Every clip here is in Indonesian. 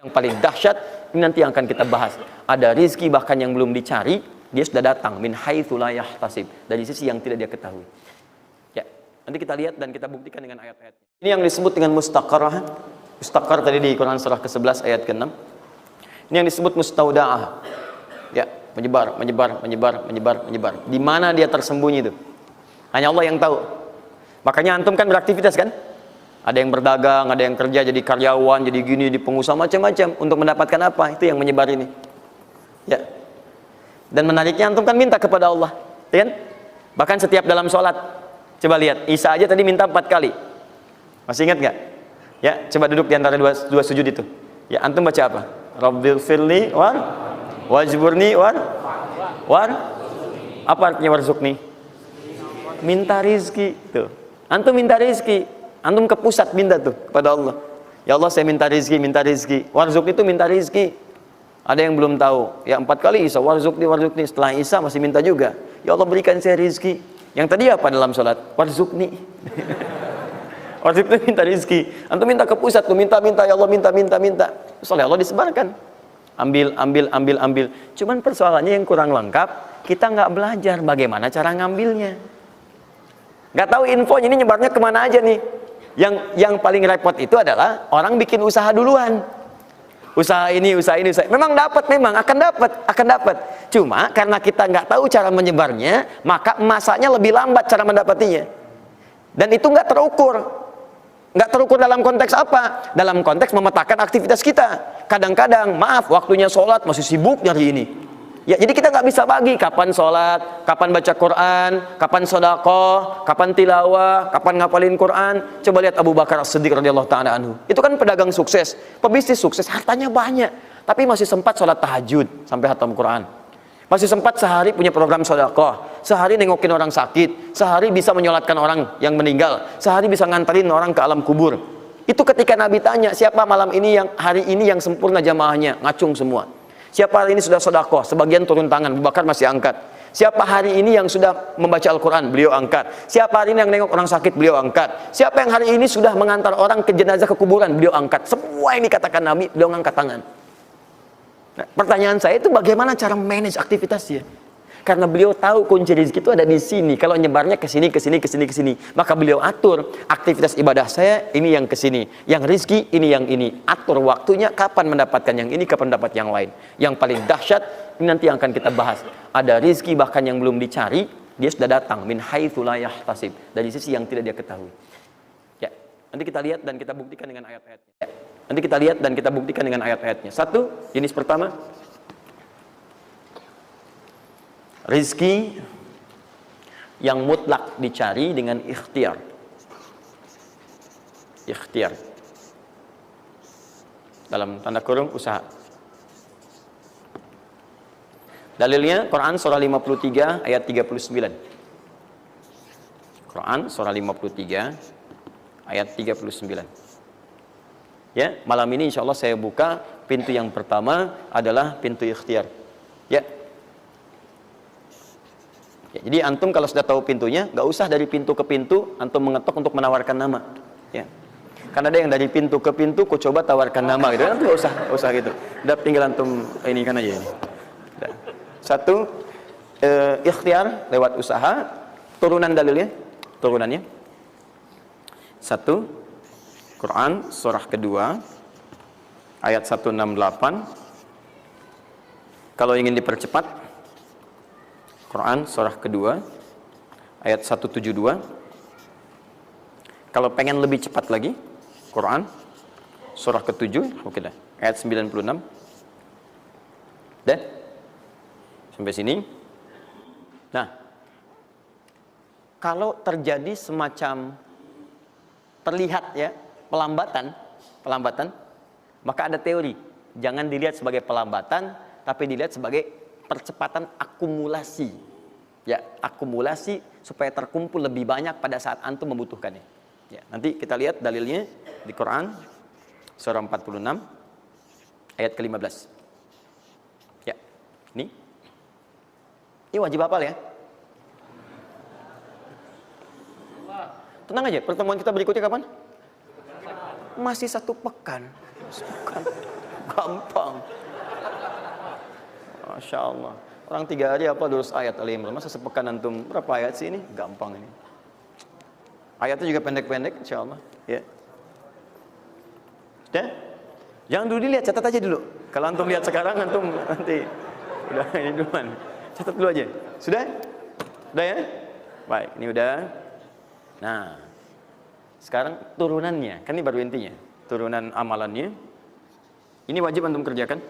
Yang paling dahsyat ini nanti yang akan kita bahas. Ada rizki bahkan yang belum dicari, dia sudah datang min haitsu la yahtasib, dari sisi yang tidak dia ketahui. Ya, nanti kita lihat dan kita buktikan dengan ayat-ayat. Ini yang disebut dengan mustaqarrah. Mustaqar tadi di Quran surah ke-11 ayat ke-6. Ini yang disebut mustaudaah. Ya, menyebar. Di mana dia tersembunyi itu? Hanya Allah yang tahu. Makanya antum kan beraktivitas kan? Ada yang berdagang, ada yang kerja jadi karyawan, jadi gini, di pengusaha macam-macam untuk mendapatkan apa? Itu yang menyebar ini. Ya. Dan menariknya antum kan minta kepada Allah, ya kan? Bahkan setiap dalam sholat. Coba lihat, Isa aja tadi minta 4 kali. Masih ingat nggak? Ya, coba duduk di antara dua sujud itu. Ya, antum baca apa? Rabbighfirli wajburni apa artinya warzuqni? Minta rizki tuh. Antum minta rizki, antum ke pusat minta tuh kepada Allah. Ya Allah, saya minta rizki. Warzuq itu minta rizki. Ada yang belum tahu. Ya 4 kali Isa warzuqni. Setelah Isa masih minta juga. Ya Allah, berikan saya rizki. Yang tadi apa dalam sholat? Warzuqni. Warzuq itu minta rizki. Antum minta ke pusat tuh, minta. Ya Allah, minta. Soalnya Allah disebarkan. Ambil. Cuman persoalannya yang kurang lengkap, kita nggak belajar bagaimana cara ngambilnya. Nggak tahu infonya, ini nyebarnya kemana aja nih. Yang paling repot itu adalah orang bikin usaha duluan. Usaha ini. Memang akan dapat. Cuma karena kita nggak tahu cara menyebarnya, maka masanya lebih lambat cara mendapatinya. Dan itu nggak terukur. Nggak terukur dalam konteks apa? Dalam konteks memetakan aktivitas kita. Kadang-kadang, maaf, waktunya sholat masih sibuk hari ini. Ya, jadi kita nggak bisa bagi kapan sholat, kapan baca Quran, kapan sedekah, kapan tilawah, kapan ngapalin Quran. Coba lihat Abu Bakar As-Siddiq radhiyallahu ta'ala anhu. Itu kan pedagang sukses, pebisnis sukses, hartanya banyak, tapi masih sempat sholat tahajud sampai khatam Quran. Masih sempat sehari punya program sedekah, sehari nengokin orang sakit, sehari bisa menyolatkan orang yang meninggal, sehari bisa nganterin orang ke alam kubur. Itu ketika Nabi tanya, siapa malam ini hari ini yang sempurna jamaahnya, ngacung semua. Siapa hari ini sudah sedekah, sebagian turun tangan, Abu Bakar masih angkat. Siapa hari ini yang sudah membaca Al-Quran, beliau angkat. Siapa hari ini yang nengok orang sakit, beliau angkat. Siapa yang hari ini sudah mengantar orang ke jenazah ke kuburan, beliau angkat. Semua yang dikatakan Nabi, beliau angkat tangan. Nah, pertanyaan saya itu bagaimana cara manage aktivitasnya? Karena beliau tahu kunci rezeki itu ada di sini. Kalau nyebarnya ke sini, maka beliau atur aktivitas ibadah saya ini yang ke sini, yang rezeki ini yang ini. Atur waktunya kapan mendapatkan yang ini, kapan mendapat yang lain. Yang paling dahsyat ini nanti yang akan kita bahas. Ada rezeki bahkan yang belum dicari, dia sudah datang min haitsu la yahtasib, dari sisi yang tidak dia ketahui. Ya, nanti kita lihat dan kita buktikan dengan ayat-ayatnya. Ya. Nanti kita lihat dan kita buktikan dengan ayat-ayatnya. Satu, jenis pertama, rizki yang mutlak dicari dengan ikhtiar. Ikhtiar dalam tanda kurung usaha. Dalilnya Quran surah 53 ayat 39. Quran surah 53 ayat 39. Ya, malam ini insya Allah saya buka pintu yang pertama adalah pintu ikhtiar. Ya. Ya, jadi antum kalau sudah tahu pintunya, nggak usah dari pintu ke pintu antum mengetok untuk menawarkan nama. Ya. Karena ada yang dari pintu ke pintu, kok coba tawarkan nama gitu. Antum nggak usah gitu. Udah tinggal antum ini kan aja ini. Udah. Satu, ikhtiar lewat usaha. Turunan dalilnya, turunannya. Satu. Quran surah kedua ayat 168. Kalau ingin dipercepat, Quran surah kedua ayat 172. Kalau pengen lebih cepat lagi, Quran surah ke-7, oke dah, ayat 96. Dah? Sampai sini. Nah, kalau terjadi semacam terlihat ya pelambatan, maka ada teori, jangan dilihat sebagai pelambatan, tapi dilihat sebagai percepatan akumulasi. Ya, akumulasi supaya terkumpul lebih banyak pada saat antum membutuhkannya. Ya, nanti kita lihat dalilnya di Quran surah 46 ayat ke-15. Ya, ini wajib hafal ya. Tenang aja, pertemuan kita berikutnya kapan? Masih 1 pekan. Gampang. Masya Allah. Orang 3 hari apa 200 ayat Ali Imran. Masa sepekan antum berapa ayat sih ini? Gampang ini. Ayatnya juga pendek-pendek, insya Allah. Ya. Sudah? Jangan dulu dilihat, catat aja dulu. Kalau antum lihat sekarang, antum nanti udah ini duluan. Catat dulu aja. Sudah? Sudah ya? Baik, ini udah. Nah, sekarang turunannya, kan ini baru intinya. Turunan amalannya. Ini wajib antum kerjakan.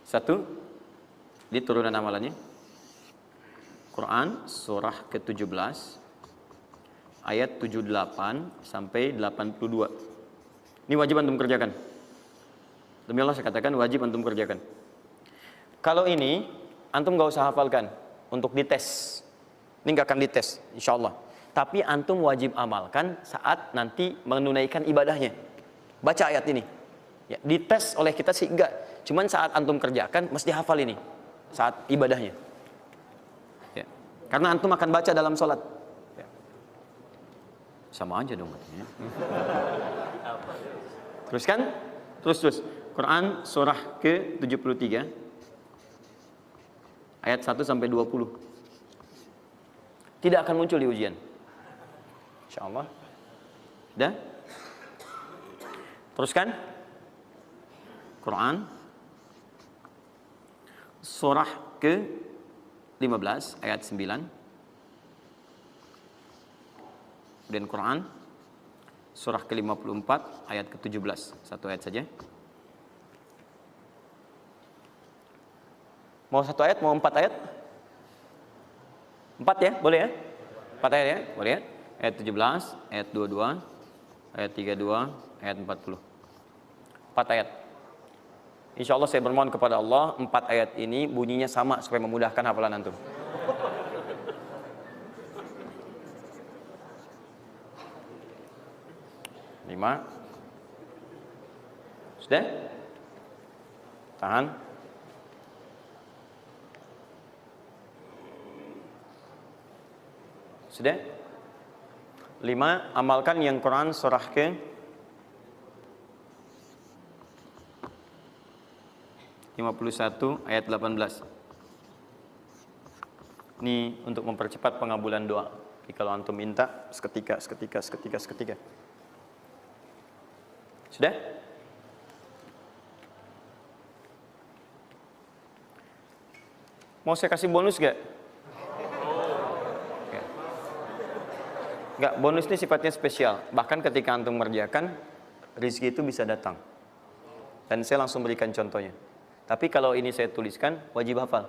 1, di turunan amalannya. Quran surah ke-17 ayat 78 sampai 82. Ini wajib antum kerjakan. Demi Allah saya katakan wajib antum kerjakan. Kalau ini antum gak usah hafalkan untuk dites. Ini gak akan dites insya Allah. Tapi antum wajib amalkan saat nanti menunaikan ibadahnya. Baca ayat ini. Ya, dites oleh kita sih enggak. Cuman saat antum kerjakan mesti hafal ini saat ibadahnya. Ya. Karena antum akan baca dalam sholat. Ya. Sama aja dong katanya. Teruskan. Terus. Quran surah ke-73 ayat 1 sampai 20. Tidak akan muncul di ujian. Insyaallah. Dah? Teruskan. Quran surah ke-15 ayat 9. Dan Quran surah ke-54 ayat ke-17. Satu ayat saja. Mau 1 ayat, mau 4 ayat? 4 ya, boleh ya? 4 ayat ya, boleh ya? Ayat 17, ayat 22, ayat 32, ayat 40. 4 ayat. Insya Allah saya bermohon kepada Allah 4 ayat ini bunyinya sama supaya memudahkan hafalan antum. Lima. Sudah? Tahan. Sudah? 5. Amalkan yang Quran surah ke 51 ayat 18. Ini untuk mempercepat pengabulan doa. Jadi kalau antum minta seketika. Sudah? Mau saya kasih bonus gak? Enggak, bonus ini sifatnya spesial. Bahkan ketika antum mengerjakan, rezeki itu bisa datang. Dan saya langsung berikan contohnya. Tapi kalau ini saya tuliskan, wajib hafal.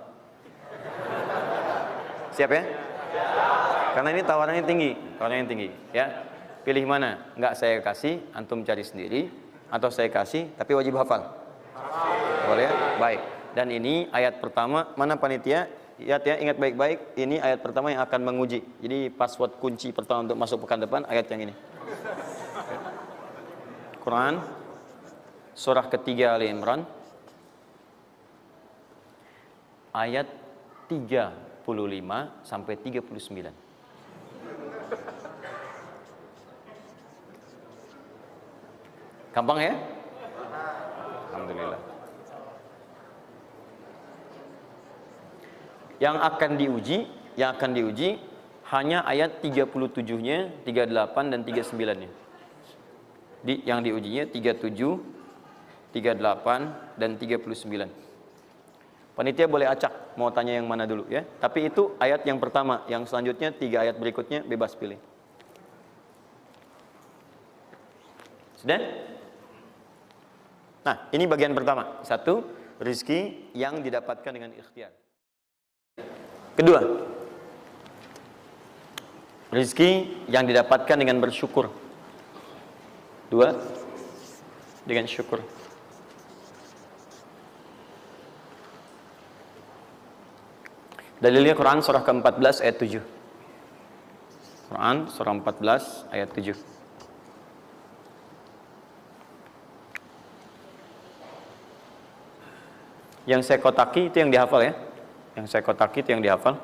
Siap ya? Karena ini tawarannya tinggi, ya. Pilih mana? Enggak saya kasih, antum cari sendiri, atau saya kasih, tapi wajib hafal. Boleh ya? Baik. Dan ini ayat pertama, mana panitia? Lihat ya, ingat baik-baik, ini ayat pertama yang akan menguji. Jadi password kunci pertama untuk masuk pekan depan, ayat yang ini. Quran, surah ketiga Ali Imran, ayat 35 sampai 39. Gampang ya? Alhamdulillah. Yang akan diuji hanya ayat 37-nya, 38 dan 39-nya. Yang diujinya 37, 38 dan 39. Panitia boleh acak mau tanya yang mana dulu ya. Tapi itu ayat yang pertama, yang selanjutnya 3 ayat berikutnya bebas pilih. Sudah? Nah, ini bagian pertama. 1, rizki yang didapatkan dengan ikhtiar. Kedua, rizki yang didapatkan dengan bersyukur. 2, dengan syukur. Dalilnya Quran surah ke-14 ayat 7. Quran surah 14 ayat 7. Yang saya kotaki itu yang dihafal ya. Yang saya kotaki itu yang dihafal.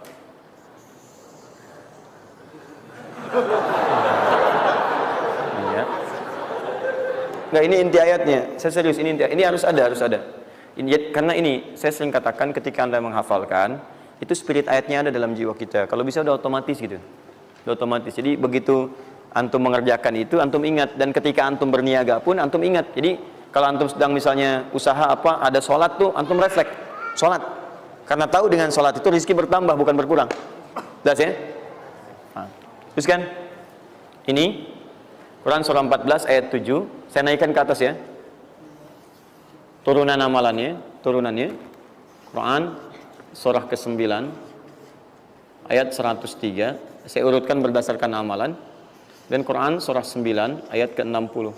Iya. Nggak, ini inti ayatnya. Saya serius, ini inti. Ini harus ada, harus ada. Ini, karena ini saya sering katakan ketika Anda menghafalkan, itu spirit ayatnya ada dalam jiwa kita. Kalau bisa udah otomatis gitu. Udah otomatis. Jadi begitu antum mengerjakan itu, antum ingat. Dan ketika antum berniaga pun, antum ingat. Jadi kalau antum sedang misalnya usaha apa, ada sholat tuh, antum refleks. Sholat. Karena tahu dengan sholat itu rezeki bertambah, bukan berkurang. Jelas ya? Nah, teruskan. Ini Quran surah 14 ayat 7. Saya naikkan ke atas ya. Turunan amalannya, turunannya. Quran surah ke-9 ayat 103. Saya urutkan berdasarkan amalan. Dan Quran surah 9 ayat ke-60.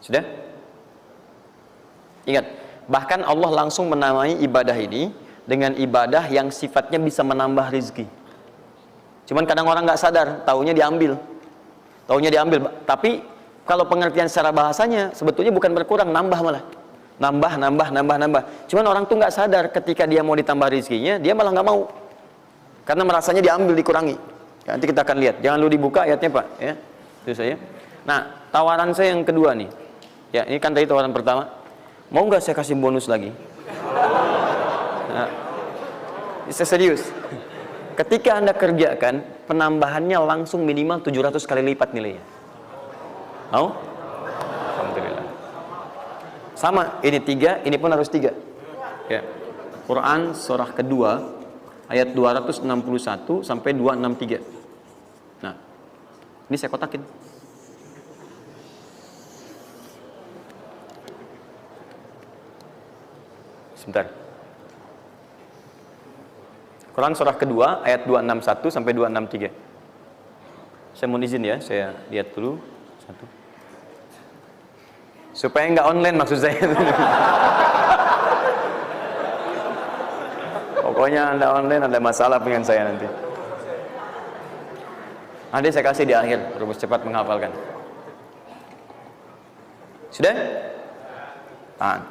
Sudah? Ingat, bahkan Allah langsung menamai ibadah ini dengan ibadah yang sifatnya bisa menambah rezeki. Cuman kadang orang nggak sadar, taunya diambil. Tapi kalau pengertian secara bahasanya sebetulnya bukan berkurang, nambah malah. Nambah. Cuman orang tuh nggak sadar ketika dia mau ditambah rezekinya, dia malah nggak mau. Karena merasanya diambil, dikurangi. Ya, nanti kita akan lihat. Jangan lu dibuka ayatnya, Pak. Ya, itu saya. Nah, tawaran saya yang kedua nih. Ya, ini kan tadi tawaran pertama. Mau nggak saya kasih bonus lagi? Nah, saya serius. Ketika Anda kerjakan, penambahannya langsung minimal 700 kali lipat nilainya. Mau? Alhamdulillah. Sama, ini 3, ini pun harus 3. Ya. Quran surah kedua ayat 261 sampai 263. Nah, ini saya kotakin. Sebentar. Quran surah kedua ayat 261 sampai 263. Saya mohon izin ya, saya lihat dulu satu. Supaya nggak online maksud saya. Pokoknya Anda online ada masalah dengan saya nanti. Nanti saya kasih di akhir, rumus cepat menghafalkan. Sudah? Tahan.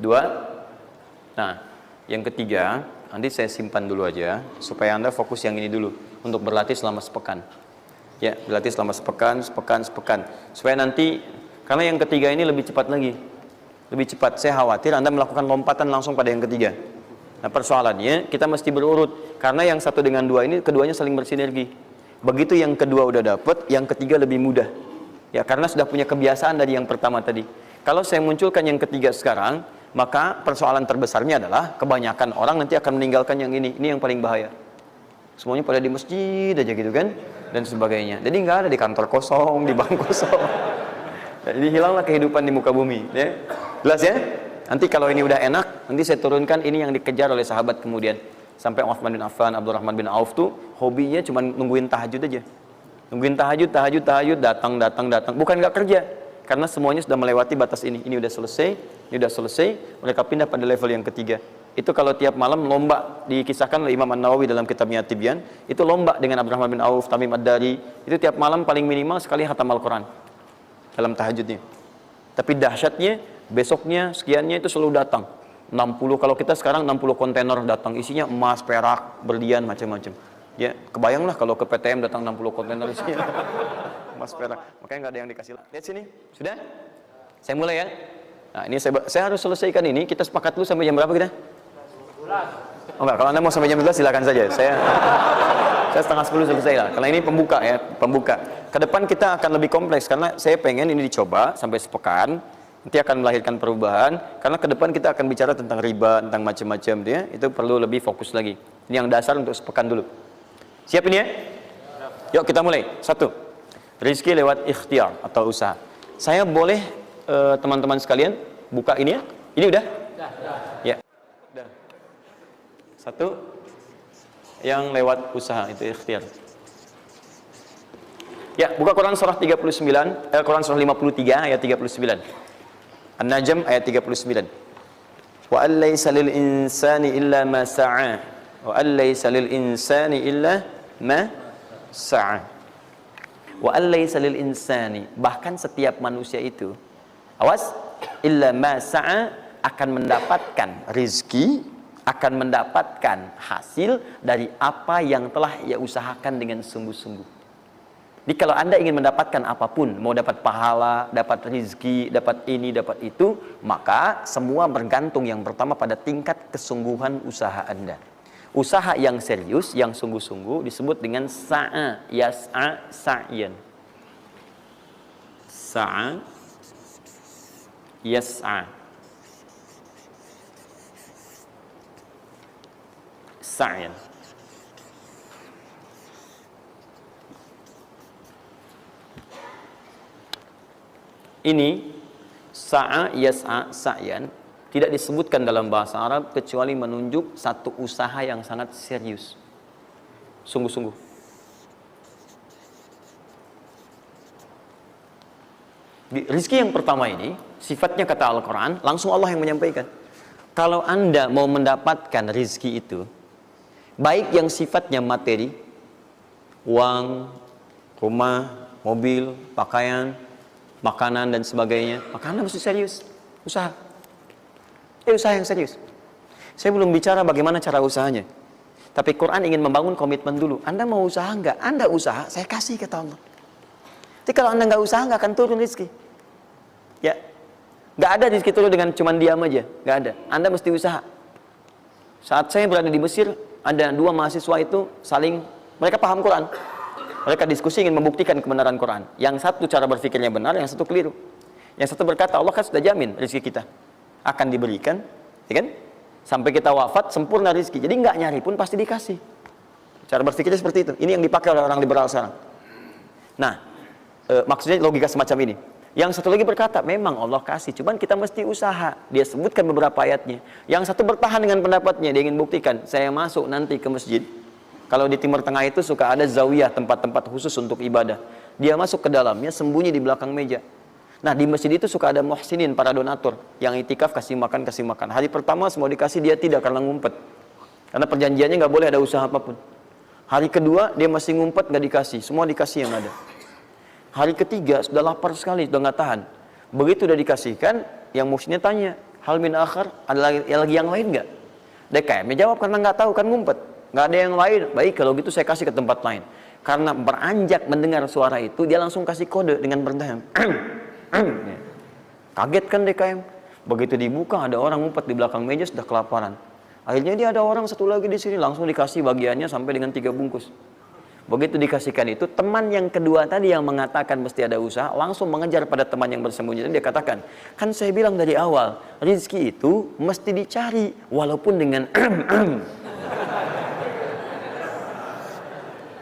2. Nah, yang ketiga, nanti saya simpan dulu aja supaya Anda fokus yang ini dulu untuk berlatih selama sepekan. Ya, berlatih selama sepekan. Supaya nanti, karena yang ketiga ini lebih cepat lagi. Lebih cepat. Saya khawatir Anda melakukan lompatan langsung pada yang ketiga. Nah, persoalannya kita mesti berurut karena yang satu dengan dua ini keduanya saling bersinergi. Begitu yang kedua udah dapet, yang ketiga lebih mudah. Ya, karena sudah punya kebiasaan dari yang pertama tadi. Kalau saya munculkan yang ketiga sekarang, maka persoalan terbesarnya adalah kebanyakan orang nanti akan meninggalkan yang ini yang paling bahaya. Semuanya pada di masjid aja gitu kan, dan sebagainya. Jadi nggak ada di kantor kosong, di bank kosong. Jadi hilanglah kehidupan di muka bumi. Ya. Jelas ya? Nanti kalau ini udah enak, nanti saya turunkan ini yang dikejar oleh sahabat kemudian. Sampai Utsman bin Affan, Abdurrahman bin Auf tuh hobinya cuma nungguin tahajud aja. Nungguin tahajud, datang. Bukan nggak kerja. Karena semuanya sudah melewati batas ini. Ini udah selesai, mereka pindah pada level yang ketiga. Itu kalau tiap malam lomba, dikisahkan oleh Imam An-Nawawi dalam kitabnya Tibyan, itu lomba dengan Abdurrahman bin Auf, Tamim Ad-Dari, itu tiap malam paling minimal sekali khatam Al-Quran dalam tahajudnya. Tapi dahsyatnya, besoknya, sekiannya itu selalu datang. 60, kalau kita sekarang 60 kontainer datang, isinya emas, perak, berlian, macam-macam. Ya, kebayanglah kalau ke PTM datang 60 kontainer isinya. Emas, perak, makanya nggak ada yang dikasih. Lihat sini, sudah? Saya mulai ya. Nah, ini saya harus selesaikan ini. Kita sepakat dulu sampai jam berapa kita? Oh enggak, kalau Anda mau sampai jam 12 silakan saja. Saya setengah 10 selesai lah. Karena ini pembuka ya, pembuka. Ke depan kita akan lebih kompleks karena saya pengen ini dicoba sampai sepekan. Nanti akan melahirkan perubahan. Karena ke depan kita akan bicara tentang riba, tentang macam-macam ya. Itu perlu lebih fokus lagi. Ini yang dasar untuk sepekan dulu. Siap ini ya? Yuk kita mulai. 1. Rizki lewat ikhtiar atau usaha. Saya boleh teman-teman sekalian buka ini ya? Ini udah? Ya. Udah. 1 yang lewat usaha itu ikhtiar. Ya, buka Quran surah 39, Quran surah 53 ayat 39. An-Najm ayat 39. Wa allaysa lil insani illa ma sa'a. Wa allaysa lil insani illa ma sa'a. Wa allaysa lil insani, bahkan setiap manusia itu, awas, illa ma sa'a, akan mendapatkan rizki akan mendapatkan hasil dari apa yang telah ia usahakan dengan sungguh-sungguh. Jadi kalau Anda ingin mendapatkan apapun, mau dapat pahala, dapat rezeki, dapat ini, dapat itu, maka semua bergantung yang pertama pada tingkat kesungguhan usaha Anda. Usaha yang serius, yang sungguh-sungguh disebut dengan sa'a, yas'a, sa'yan. Sa'a, yas'a, sa'yan. Ini sa'a, yas'a, sa'yan tidak disebutkan dalam bahasa Arab kecuali menunjuk satu usaha yang sangat serius, sungguh-sungguh. Rizki yang pertama ini sifatnya kata Al-Quran, langsung Allah yang menyampaikan. Kalau Anda mau mendapatkan rizki itu, baik yang sifatnya materi, uang, rumah, mobil, pakaian, makanan dan sebagainya, maka Anda mesti serius usaha. Usaha yang serius. Saya belum bicara bagaimana cara usahanya, tapi Quran ingin membangun komitmen dulu. Anda mau usaha enggak? Anda usaha, saya kasih kata Allah. Jadi kalau Anda enggak usaha, enggak akan turun rezeki. Ya, enggak ada rezeki turun dengan cuman diam aja, enggak ada. Anda mesti usaha. Saat saya berada di Mesir, ada dua mahasiswa itu saling, mereka paham Quran. Mereka diskusi ingin membuktikan kebenaran Quran. Yang satu cara berpikirnya benar, yang satu keliru. Yang satu berkata, Allah kan sudah jamin rezeki kita akan diberikan, ya kan? Sampai kita wafat sempurna rezeki. Jadi nggak nyari pun pasti dikasih. Cara berpikirnya seperti itu. Ini yang dipakai oleh orang liberal sekarang. Nah, maksudnya logika semacam ini. Yang satu lagi berkata, memang Allah kasih, cuman kita mesti usaha. Dia sebutkan beberapa ayatnya. Yang satu bertahan dengan pendapatnya, dia ingin buktikan, saya masuk nanti ke masjid. Kalau di Timur Tengah itu suka ada zawiyah, tempat-tempat khusus untuk ibadah. Dia masuk ke dalamnya, sembunyi di belakang meja. Nah, di masjid itu suka ada muhsinin, para donatur, yang itikaf kasih makan, kasih makan. Hari pertama semua dikasih, dia tidak, karena ngumpet. Karena perjanjiannya nggak boleh ada usaha apapun. Hari kedua, dia masih ngumpet, nggak dikasih. Semua dikasih yang ada. Hari ketiga, sudah lapar sekali, sudah nggak tahan. Begitu udah dikasihkan, yang muhsinnya tanya, hal min akhar, ada lagi yang lain nggak? DKM jawab, karena nggak tahu, kan ngumpet. Nggak ada yang lain. Baik, kalau gitu saya kasih ke tempat lain. Karena beranjak mendengar suara itu, dia langsung kasih kode dengan berdahem. Kaget kan DKM. Begitu dibuka, ada orang ngumpet di belakang meja, sudah kelaparan. Akhirnya dia ada orang satu lagi di sini, langsung dikasih bagiannya sampai dengan 3 bungkus. Begitu dikasihkan itu, teman yang kedua tadi yang mengatakan mesti ada usaha, langsung mengejar pada teman yang bersembunyi. Dan dia katakan, kan saya bilang dari awal, rezeki itu mesti dicari, walaupun dengan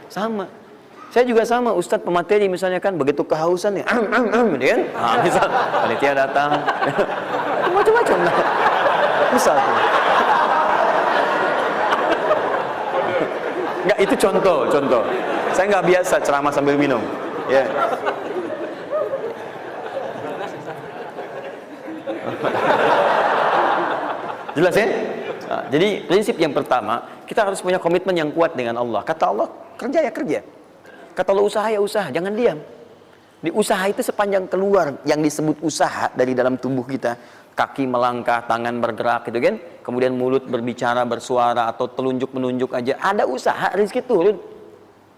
sama. Saya juga sama, Ustadz pemateri misalnya kan, begitu kehausan ya, dia kan, misal panitia datang, macam-macam lah. Misal tuh. Enggak, itu contoh. Saya nggak biasa ceramah sambil minum. Ya. Jelas ya? Nah, jadi prinsip yang pertama, kita harus punya komitmen yang kuat dengan Allah. Kata Allah, kerja ya kerja. Kata Allah, usaha ya usaha, jangan diam. Di usaha itu sepanjang keluar yang disebut usaha dari dalam tubuh kita, kaki melangkah, tangan bergerak gitu kan, kemudian mulut berbicara, bersuara, atau telunjuk menunjuk aja, ada usaha, rezeki turun.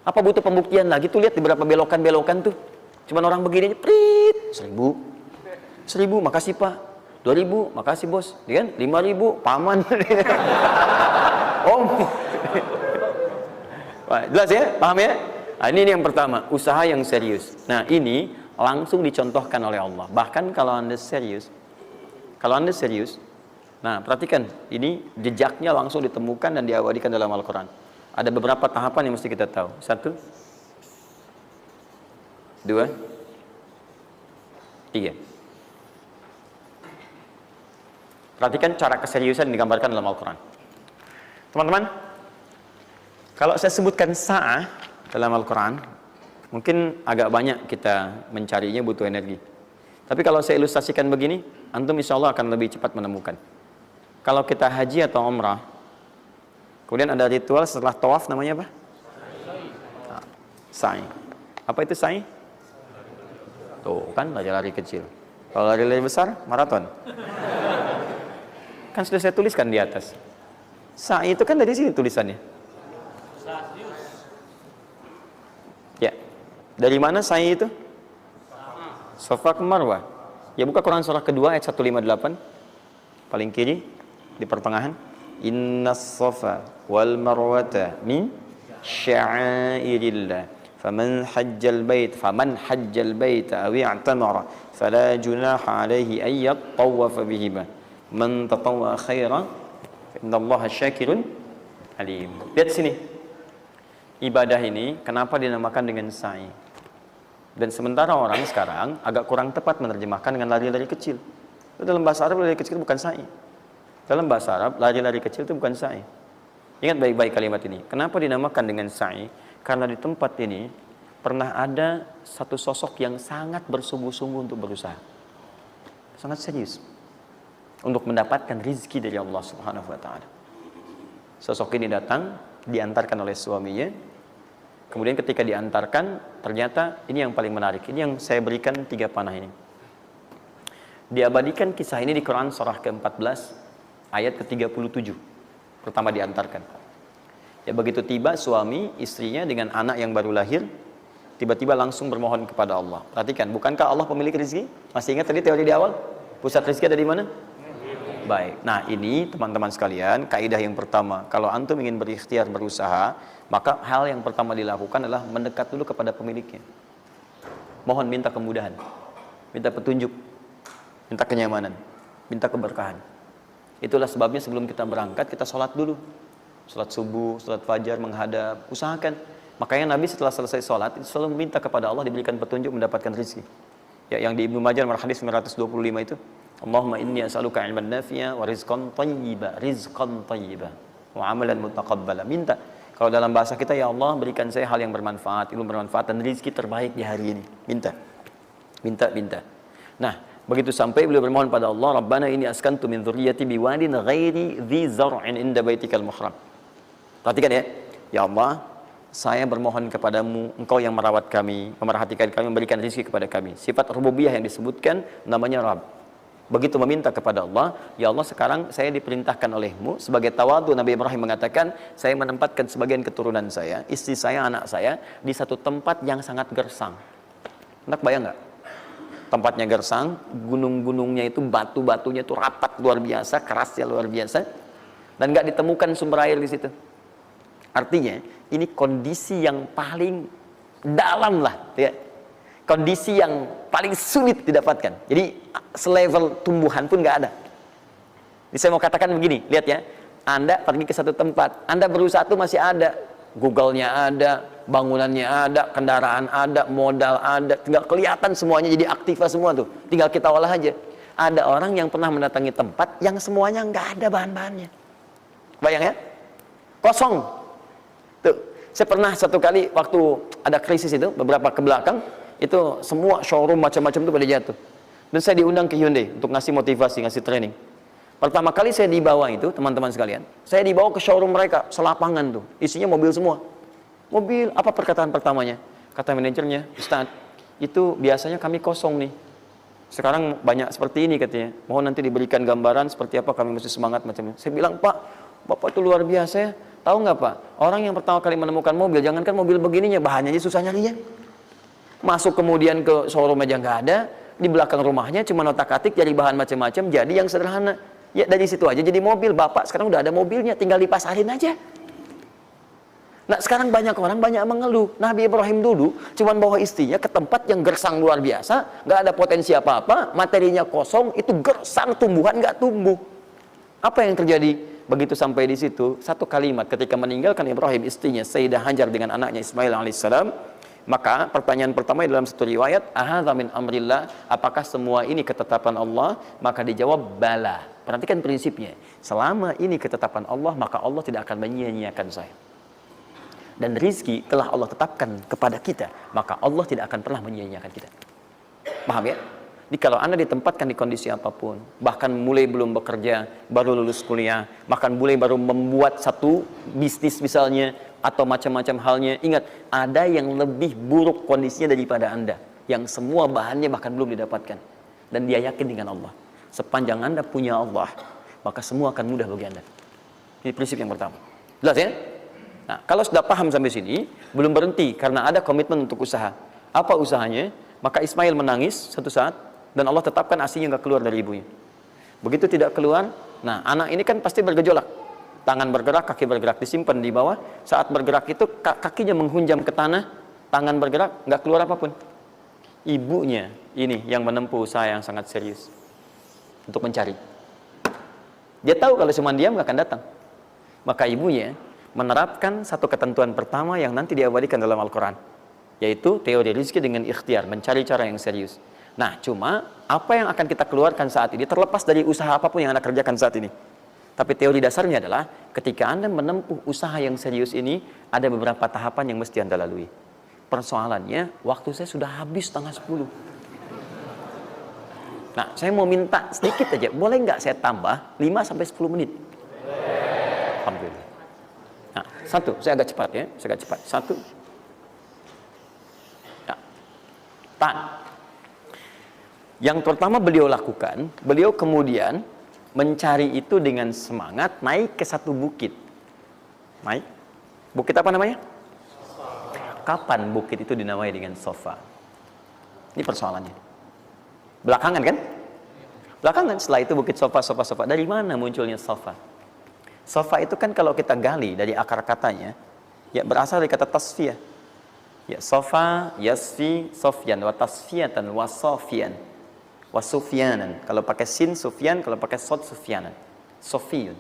Apa butuh pembuktian lagi? Tuh lihat di beberapa belokan-belokan tuh, cuman orang begini aja, prit, 1000, makasih Pak, 2000, makasih bos, kan? 5000, paman. Om. Jelas ya? Paham ya? Nah, ini yang pertama, usaha yang serius. Nah, ini langsung dicontohkan oleh Allah. Bahkan kalau Anda serius, nah perhatikan, ini jejaknya langsung ditemukan dan diabadikan dalam Al-Quran. Ada beberapa tahapan yang mesti kita tahu. 1, 2, 3. Perhatikan cara keseriusan yang digambarkan dalam Al-Quran. Teman-teman, kalau saya sebutkan sa'ah dalam Al-Quran, mungkin agak banyak kita mencarinya, butuh energi. Tapi kalau saya ilustrasikan begini, antum insya Allah akan lebih cepat menemukan. Kalau kita haji atau umrah, kemudian ada ritual setelah tawaf, namanya apa? Sa'i. Apa itu sa'i? Tuh kan, lari-lari kecil. Kalau lari-lari besar, maraton. Kan sudah saya tuliskan di atas. Sa'i itu kan dari sini tulisannya. Ya. Dari mana sa'i itu? Safa ke Marwah. Ya, buka Quran surah kedua ayat 158. Paling kiri di pertengahan. Innas safa wal marwata min sya'airillah. Faman hajjal bait aw i'tamara fala junaha alaihi ay yattawafa bihima. Man tatawwa khairan innallaha syakirun alim. Lihat sini. Ibadah ini kenapa dinamakan dengan sa'i? Dan sementara orang sekarang agak kurang tepat menerjemahkan dengan lari-lari kecil. Dalam bahasa Arab lari kecil bukan sa'i. Dalam bahasa Arab lari-lari kecil itu bukan sa'i. Ingat baik-baik kalimat ini. Kenapa dinamakan dengan sa'i? Karena di tempat ini pernah ada satu sosok yang sangat bersungguh-sungguh untuk berusaha. Sangat serius. Untuk mendapatkan rizki dari Allah Subhanahu wa ta'ala. Sosok ini datang, diantarkan oleh suaminya. Kemudian ketika diantarkan, ternyata ini yang paling menarik. Ini yang saya berikan 3 panah ini. Diabadikan kisah ini di Quran surah ke-14 ayat ke-37. Pertama diantarkan. Ya, begitu tiba suami istrinya dengan anak yang baru lahir, tiba-tiba langsung bermohon kepada Allah. Perhatikan, bukankah Allah pemilik rezeki? Masih ingat tadi teori di awal? Pusat rezeki ada di mana? Baik. Nah, ini teman-teman sekalian, kaidah yang pertama. Kalau antum ingin berikhtiar berusaha, maka hal yang pertama dilakukan adalah mendekat dulu kepada pemiliknya. Mohon minta kemudahan, minta petunjuk, minta kenyamanan, minta keberkahan. Itulah sebabnya sebelum kita berangkat, kita sholat dulu. Sholat subuh, sholat fajar, menghadap, usahakan. Makanya Nabi setelah selesai sholat, itu selalu meminta kepada Allah diberikan petunjuk mendapatkan rezeki. Ya, yang di Ibnu Majah nomor hadis 925 itu, Allahumma inni as'aluka ilman nafi'a wa rizqan thayyiba wa amalan mutaqabbala. Minta. Kalau dalam bahasa kita, ya Allah berikan saya hal yang bermanfaat, ilmu bermanfaat dan rezeki terbaik di hari ini. Minta. Nah, begitu sampai beliau bermohon pada Allah, Rabbana inni askantu min dzurriyyati biwadin ghairi dzi zar'in inda baitikal muhram. Perhatikan ya. Ya Allah, saya bermohon kepadamu, engkau yang merawat kami, memerhatikan kami, memberikan rezeki kepada kami. Sifat rububiyah yang disebutkan namanya Rabb. Begitu meminta kepada Allah, ya Allah sekarang saya diperintahkan olehmu sebagai tawadu. Nabi Ibrahim mengatakan, saya menempatkan sebagian keturunan saya, istri saya, anak saya di satu tempat yang sangat gersang. Enak bayang nggak? Tempatnya gersang, gunung-gunungnya itu batu-batunya itu rapat luar biasa, kerasnya luar biasa, dan nggak ditemukan sumber air di situ. Artinya ini kondisi yang paling dalam lah, ya. Kondisi yang paling sulit didapatkan. Jadi selevel tumbuhan pun nggak ada. Jadi saya mau katakan begini, lihat ya. Anda pergi ke satu tempat, Anda berusaha tuh masih ada, Google-nya ada, bangunannya ada, kendaraan ada, modal ada, tinggal kelihatan semuanya jadi aktiva semua tuh. Tinggal kita olah aja. Ada orang yang pernah mendatangi tempat yang semuanya nggak ada bahan-bahannya. Bayang ya? Kosong. Tuh, saya pernah satu kali waktu ada krisis itu, beberapa ke belakang, itu semua showroom macam-macam itu pada jatuh. Dan saya diundang ke Hyundai untuk ngasih motivasi, ngasih training. Pertama kali saya dibawa itu, teman-teman sekalian, saya dibawa ke showroom mereka, selapangan tuh, isinya mobil semua. Mobil, apa perkataan pertamanya? Kata manajernya, Ustaz, itu biasanya kami kosong nih. Sekarang banyak seperti ini katanya. Mohon nanti diberikan gambaran seperti apa kami mesti semangat macam ini. Saya bilang, Pak, Bapak itu luar biasa ya. Tahu nggak Pak, orang yang pertama kali menemukan mobil, jangankan mobil begininya, bahannya aja susah nyarinya. Masuk kemudian ke showroom aja nggak ada, di belakang rumahnya cuma otak-atik jadi bahan macam-macam, jadi yang sederhana. Ya dari situ aja jadi mobil. Bapak sekarang udah ada mobilnya, tinggal dipasarin aja. Nah sekarang banyak orang banyak mengeluh. Nabi Ibrahim dulu cuma bawa istrinya ke tempat yang gersang luar biasa, nggak ada potensi apa-apa, materinya kosong, itu gersang, tumbuhan nggak tumbuh. Apa yang terjadi? Begitu sampai di situ, satu kalimat ketika meninggalkan Ibrahim istrinya Sayyidah Hajar dengan anaknya Ismail alaihissalam, maka pertanyaan pertama dalam satu riwayat, ahadza min amrillah, apakah semua ini ketetapan Allah? Maka dijawab bala. Perhatikan prinsipnya, selama ini ketetapan Allah, maka Allah tidak akan menyia-nyiakan saya. Dan rizki telah Allah tetapkan kepada kita, maka Allah tidak akan pernah menyia-nyiakan kita. Paham ya? Jadi kalau Anda ditempatkan di kondisi apapun, bahkan mulai belum bekerja, baru lulus kuliah, bahkan mulai baru membuat satu bisnis misalnya, atau macam-macam halnya, ingat, ada yang lebih buruk kondisinya daripada Anda, yang semua bahannya bahkan belum didapatkan. Dan dia yakin dengan Allah. Sepanjang Anda punya Allah, maka semua akan mudah bagi Anda. Ini prinsip yang pertama. Jelas ya? Nah, kalau sudah paham sampai sini, belum berhenti karena ada komitmen untuk usaha. Apa usahanya? Maka Ismail menangis satu saat dan Allah tetapkan ASInya nggak keluar dari ibunya. Begitu tidak keluar, nah anak ini kan pasti bergejolak. Tangan bergerak, kaki bergerak, disimpan di bawah. Saat bergerak itu kakinya menghunjam ke tanah, tangan bergerak, nggak keluar apapun. Ibunya ini yang menempuh usaha yang sangat serius untuk mencari. Dia tahu kalau cuma diam nggak akan datang. Maka ibunya menerapkan satu ketentuan pertama yang nanti diabadikan dalam Al-Quran, yaitu teori rezeki dengan ikhtiar, mencari cara yang serius. Nah, cuma apa yang akan kita keluarkan saat ini terlepas dari usaha apapun yang Anda kerjakan saat ini. Tapi teori dasarnya adalah ketika Anda menempuh usaha yang serius ini, ada beberapa tahapan yang mesti Anda lalui. Persoalannya, waktu saya sudah habis 9:30. Nah, saya mau minta sedikit aja, boleh nggak saya tambah 5-10 menit? Alhamdulillah. Nah, satu, saya agak cepat ya, saya agak cepat. Satu. Ya. Yang pertama beliau lakukan, beliau kemudian mencari itu dengan semangat, naik ke satu bukit. Naik. Bukit apa namanya? Kapan bukit itu dinamai dengan Sofa? Ini persoalannya. Belakangan kan? Belakangan, setelah itu bukit Sofa. Dari mana munculnya Sofa? Sofa itu kan kalau kita gali dari akar katanya, ya berasal dari kata tasfiyah. Ya, Sofa, yasfi, sofyan, wa tasfiyatan, wa sofian, wa sufyanan. Kalau pakai sin, sufyan, kalau pakai sod, sufyanan. Sofiyun.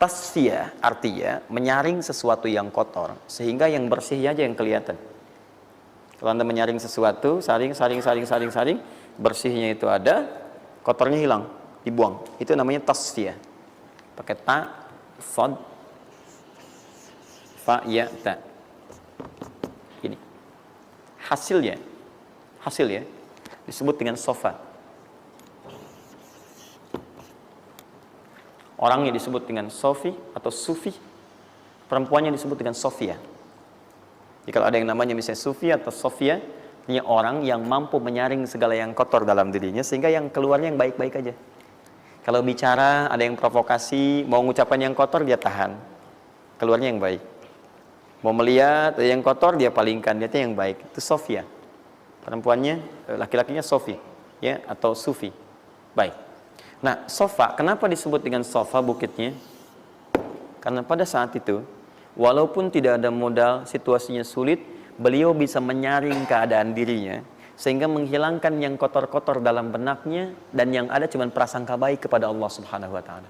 Tasfiyah artinya menyaring sesuatu yang kotor, sehingga yang bersih aja yang kelihatan. Kalau Anda menyaring sesuatu, saring, bersihnya itu ada, kotornya hilang, dibuang. Itu namanya tasfiyah. Pakai ta, sod, fa, ya, ta. Ini. Hasilnya disebut dengan sofa. Orangnya disebut dengan Sofi atau Sufi. Perempuannya disebut dengan Sofia. Jadi kalau ada yang namanya misalnya Sufi atau Sofia, ini orang yang mampu menyaring segala yang kotor dalam dirinya, sehingga yang keluarnya yang baik-baik aja. Kalau bicara, ada yang provokasi, mau ngucapkan yang kotor, dia tahan. Keluarnya yang baik. Mau melihat, ada yang kotor, dia palingkan. Lihatnya yang baik. Itu Sofia. Perempuannya, laki-lakinya Sofi. Ya, atau Sufi. Baik. Nah, Sofa, kenapa disebut dengan Sofa bukitnya? Karena pada saat itu, walaupun tidak ada modal, situasinya sulit, beliau bisa menyaring keadaan dirinya, sehingga menghilangkan yang kotor-kotor dalam benaknya, dan yang ada cuma prasangka baik kepada Allah Subhanahu wa Ta'ala.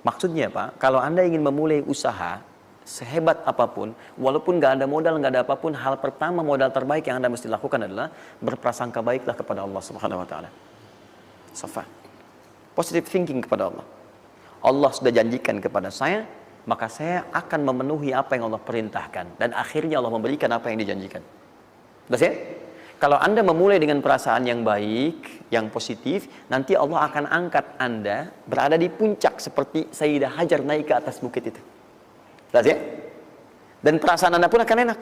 Maksudnya Pak, kalau Anda ingin memulai usaha sehebat apapun, walaupun gak ada modal, gak ada apapun, hal pertama modal terbaik yang Anda mesti lakukan adalah berprasangka baiklah kepada Allah Subhanahu wa Ta'ala. Sofa. Positive thinking kepada Allah. Allah sudah janjikan kepada saya, maka saya akan memenuhi apa yang Allah perintahkan, dan akhirnya Allah memberikan apa yang dijanjikan. Jelas ya? Kalau Anda memulai dengan perasaan yang baik, yang positif, nanti Allah akan angkat Anda berada di puncak seperti Sayyidah Hajar naik ke atas bukit itu. Jelas ya? Dan perasaan Anda pun akan enak.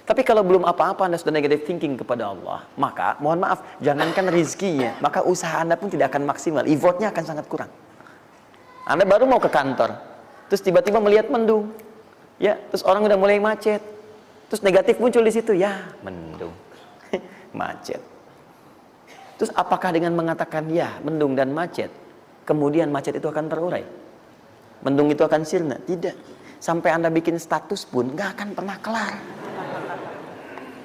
Tapi kalau belum apa-apa Anda sudah negative thinking kepada Allah, maka mohon maaf, jangankan rizkinya, maka usaha Anda pun tidak akan maksimal, effortnya akan sangat kurang. Anda baru mau ke kantor, terus tiba-tiba melihat mendung, ya, terus orang udah mulai macet, terus negatif muncul di situ, ya mendung, macet. Terus apakah dengan mengatakan ya mendung dan macet, kemudian macet itu akan terurai? Mendung itu akan sirna? Tidak. Sampai Anda bikin status pun nggak akan pernah kelar.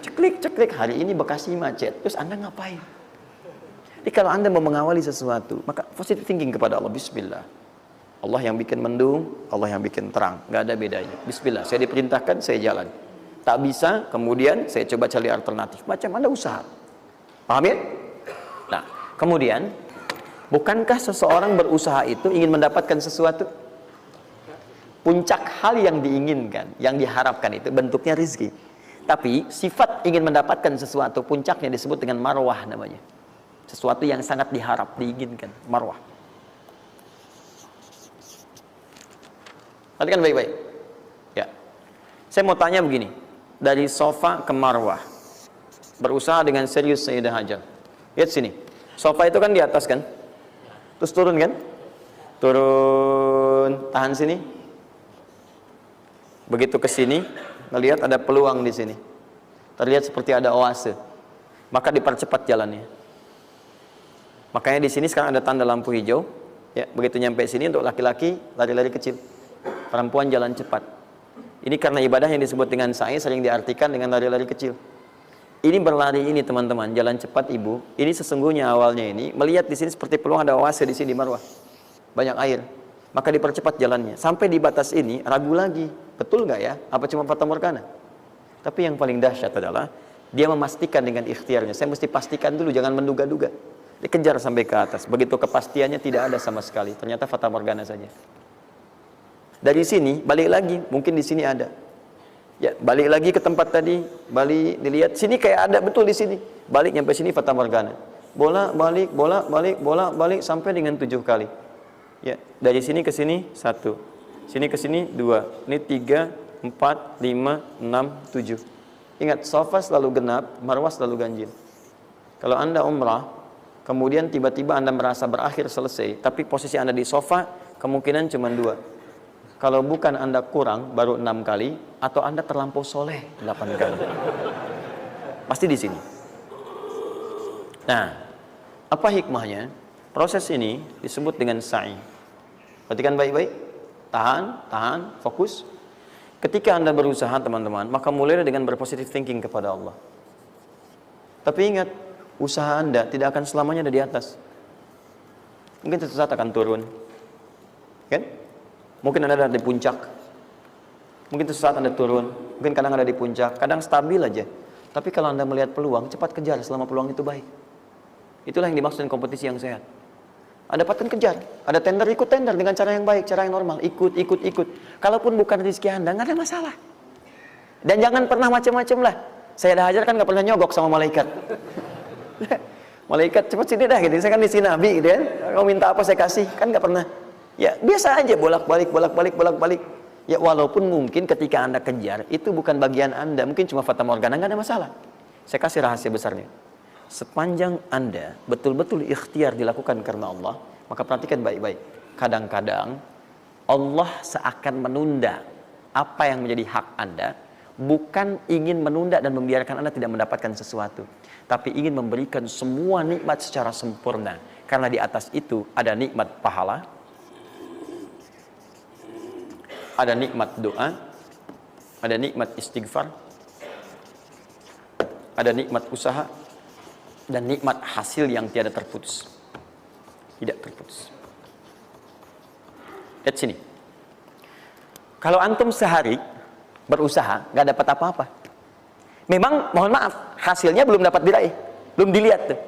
Ceklik, hari ini Bekasi macet. Terus Anda ngapain? Jadi kalau Anda mau mengawali sesuatu, maka positive thinking kepada Allah. Bismillah. Allah yang bikin mendung, Allah yang bikin terang. Nggak ada bedanya. Bismillah. Saya diperintahkan, saya jalan. Tak bisa, kemudian saya coba cari alternatif. Macam Anda usaha. Paham ya? Nah, kemudian, bukankah seseorang berusaha itu ingin mendapatkan sesuatu? Puncak hal yang diinginkan, yang diharapkan itu bentuknya rizki. Tapi sifat ingin mendapatkan sesuatu, puncaknya disebut dengan marwah namanya. Sesuatu yang sangat diharap, diinginkan, marwah. Perhatikan baik-baik. Ya. Saya mau tanya begini, dari Sofa ke marwah, berusaha dengan serius Sayyidah Hajar. Lihat sini, Sofa itu kan di atas kan, terus turun kan, turun. turun, tahan sini. Begitu ke sini, ngelihat ada peluang di sini. Terlihat seperti ada oase. Maka dipercepat jalannya. Makanya di sini sekarang ada tanda lampu hijau. Ya, begitu nyampe sini untuk laki-laki lari-lari kecil. Perempuan jalan cepat. Ini karena ibadah yang disebut dengan sa'i sering diartikan dengan lari-lari kecil. Ini berlari ini teman-teman, jalan cepat ibu. Ini sesungguhnya awalnya ini melihat di sini seperti peluang ada oase di sini di Marwah. Banyak air. Maka dipercepat jalannya. Sampai di batas ini ragu lagi. Betul nggak ya? Apa cuma fata morgana? Tapi yang paling dahsyat adalah dia memastikan dengan ikhtiarnya. Saya mesti pastikan dulu, jangan menduga-duga. Dikejar sampai ke atas. Begitu kepastiannya tidak ada sama sekali. Ternyata fata morgana saja. Dari sini balik lagi, mungkin di sini ada. Ya, balik lagi ke tempat tadi, balik dilihat sini kayak ada betul di sini. Balik nyampe sini fata morgana. Bola balik, bola balik, bola balik sampai dengan 7 kali. Ya, dari sini ke sini 1. Sini ke sini 2. Ini 3, 4, 5, 6, 7. Ingat, Safa selalu genap, Marwah selalu ganjil. Kalau Anda umrah, kemudian tiba-tiba Anda merasa berakhir selesai, tapi posisi Anda di Safa kemungkinan cuma 2. Kalau bukan Anda kurang baru 6 kali, atau Anda terlampau soleh 8 kali. Pasti di sini. Nah, apa hikmahnya? Proses ini disebut dengan sa'i. Perhatikan baik-baik. Tahan, fokus. Ketika Anda berusaha teman-teman, maka mulailah dengan berpositive thinking kepada Allah. Tapi ingat, usaha Anda tidak akan selamanya ada di atas. Mungkin suatu saat akan turun. Kan? Mungkin Anda ada di puncak. Mungkin suatu saat Anda turun. Mungkin kadang ada di puncak. Kadang stabil aja. Tapi kalau Anda melihat peluang, cepat kejar selama peluang itu baik. Itulah yang dimaksud dengan kompetisi yang sehat. Anda dapatkan kejar. Ada tender, ikut tender dengan cara yang baik, cara yang normal. Ikut. Kalaupun bukan rezeki Anda, nggak ada masalah. Dan jangan pernah macam-macam lah. Saya dah ajar kan nggak pernah nyogok sama malaikat. Malaikat cepat sini dah gitu. Saya kan di sini Nabi gitu kan. Kau minta apa saya kasih, kan nggak pernah. Ya biasa aja bolak-balik. Ya walaupun mungkin ketika Anda kejar itu bukan bagian Anda, mungkin cuma fata morgana, nggak ada masalah. Saya kasih rahasia besarnya. Sepanjang Anda betul-betul ikhtiar dilakukan karena Allah, maka perhatikan baik-baik. Kadang-kadang Allah seakan menunda apa yang menjadi hak Anda, bukan ingin menunda dan membiarkan Anda tidak mendapatkan sesuatu, tapi ingin memberikan semua nikmat secara sempurna. Karena di atas itu ada nikmat pahala, ada nikmat doa, ada nikmat istighfar, ada nikmat usaha, dan nikmat hasil yang tiada terputus. Tidak terputus. Lihat sini. Kalau antum sehari berusaha, nggak dapat apa-apa. Memang, mohon maaf, hasilnya belum dapat diraih. Belum dilihat tuh.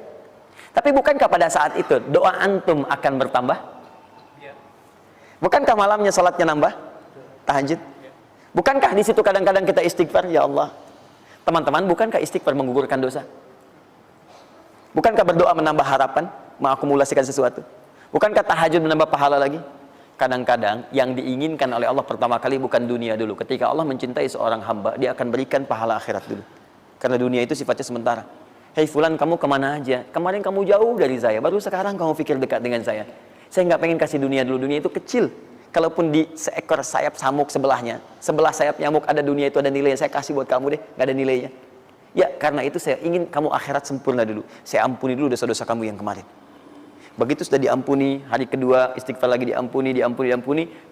Tapi bukankah pada saat itu, doa antum akan bertambah? Bukankah malamnya salatnya nambah? Tahajud? Bukankah di situ kadang-kadang kita istighfar? Ya Allah. Teman-teman, bukankah istighfar menggugurkan dosa? Bukankah berdoa menambah harapan, mengakumulasikan sesuatu? Bukankah tahajud menambah pahala lagi? Kadang-kadang yang diinginkan oleh Allah pertama kali bukan dunia dulu. Ketika Allah mencintai seorang hamba, dia akan berikan pahala akhirat dulu. Karena dunia itu sifatnya sementara. Hei fulan, kamu kemana aja? Kemarin kamu jauh dari saya, baru sekarang kamu pikir dekat dengan saya. Saya nggak pengen kasih dunia dulu, dunia itu kecil. Kalaupun di seekor sayap samuk sebelahnya, sebelah sayap nyamuk ada dunia itu ada nilainya, saya kasih buat kamu deh, nggak ada nilainya. Ya, karena itu saya ingin kamu akhirat sempurna dulu. Saya ampuni dulu dosa-dosa kamu yang kemarin. Begitu sudah diampuni, hari kedua istighfar lagi diampuni,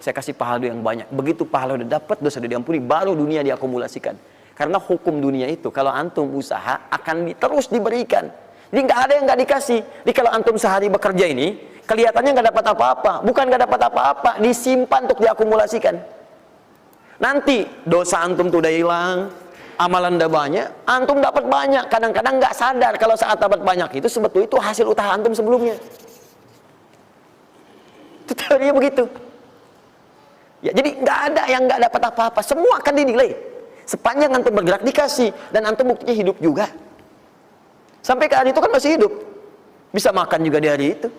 saya kasih pahala yang banyak. Begitu pahala udah dapat, dosa udah diampuni, baru dunia diakumulasikan. Karena hukum dunia itu, kalau antum usaha akan terus diberikan. Jadi nggak ada yang nggak dikasih. Jadi kalau antum sehari bekerja ini, kelihatannya nggak dapat apa-apa. Bukan nggak dapat apa-apa, disimpan untuk diakumulasikan. Nanti dosa antum tuh udah hilang, amalan udah banyak, antum dapat banyak. Kadang-kadang nggak sadar kalau saat dapat banyak itu sebetulnya itu hasil usaha antum sebelumnya. Itu teorinya begitu. Ya, jadi nggak ada yang nggak dapat apa-apa, semua akan dinilai. Sepanjang antum bergerak dikasih, dan antum buktinya hidup juga. Sampai ke hari itu kan masih hidup, bisa makan juga di hari itu,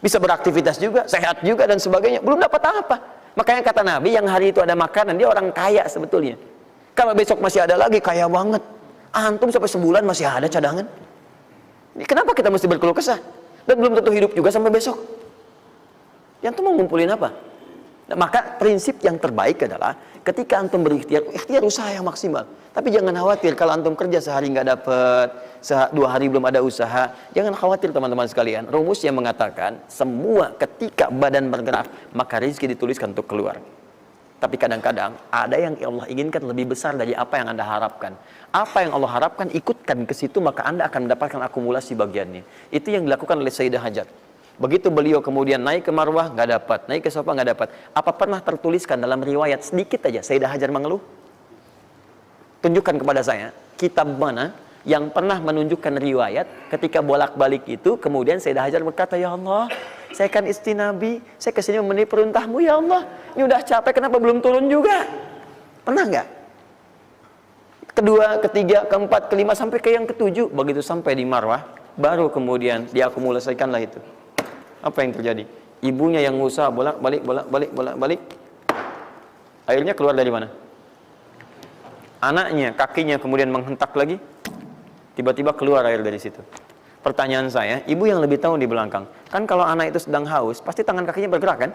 bisa beraktivitas juga, sehat juga dan sebagainya. Belum dapat apa. Makanya kata Nabi, yang hari itu ada makanan, dia orang kaya sebetulnya. Kalau besok masih ada lagi, kaya banget. Antum sampai sebulan masih ada cadangan. Ini kenapa kita mesti berkeluh kesah? Dan belum tentu hidup juga sampai besok. Yang tuh mau ngumpulin apa? Nah, maka prinsip yang terbaik adalah ketika antum berikhtiar, ikhtiar usaha yang maksimal. Tapi jangan khawatir kalau antum kerja sehari nggak dapat, 2 hari belum ada usaha. Jangan khawatir teman-teman sekalian. Rumus yang mengatakan semua ketika badan bergerak maka rezeki dituliskan untuk keluar. Tapi kadang-kadang ada yang Allah inginkan lebih besar dari apa yang Anda harapkan. Apa yang Allah harapkan ikutkan ke situ maka Anda akan mendapatkan akumulasi bagiannya. Itu yang dilakukan oleh Sayyidah Hajar. Begitu beliau kemudian naik ke Marwah, nggak dapat. Naik ke Safa, nggak dapat. Apa pernah tertuliskan dalam riwayat sedikit aja Sayyidah Hajar mengeluh? Tunjukkan kepada saya, kitab mana yang pernah menunjukkan riwayat ketika bolak-balik itu, kemudian Sayyidah Hajar berkata, "Ya Allah, saya kan istri Nabi, saya kesini memenuhi perintahmu, ya Allah. Ini udah capek, kenapa belum turun juga?" Pernah nggak? Kedua, ketiga, keempat, kelima, sampai ke yang ketujuh. Begitu sampai di Marwah, baru kemudian diakumulasikanlah itu. Apa yang terjadi? Ibunya yang usaha bolak-balik. Airnya keluar dari mana? Anaknya, kakinya kemudian menghentak lagi. Tiba-tiba keluar air dari situ. Pertanyaan saya, ibu yang lebih tahu di belakang. Kan kalau anak itu sedang haus, pasti tangan kakinya bergerak kan?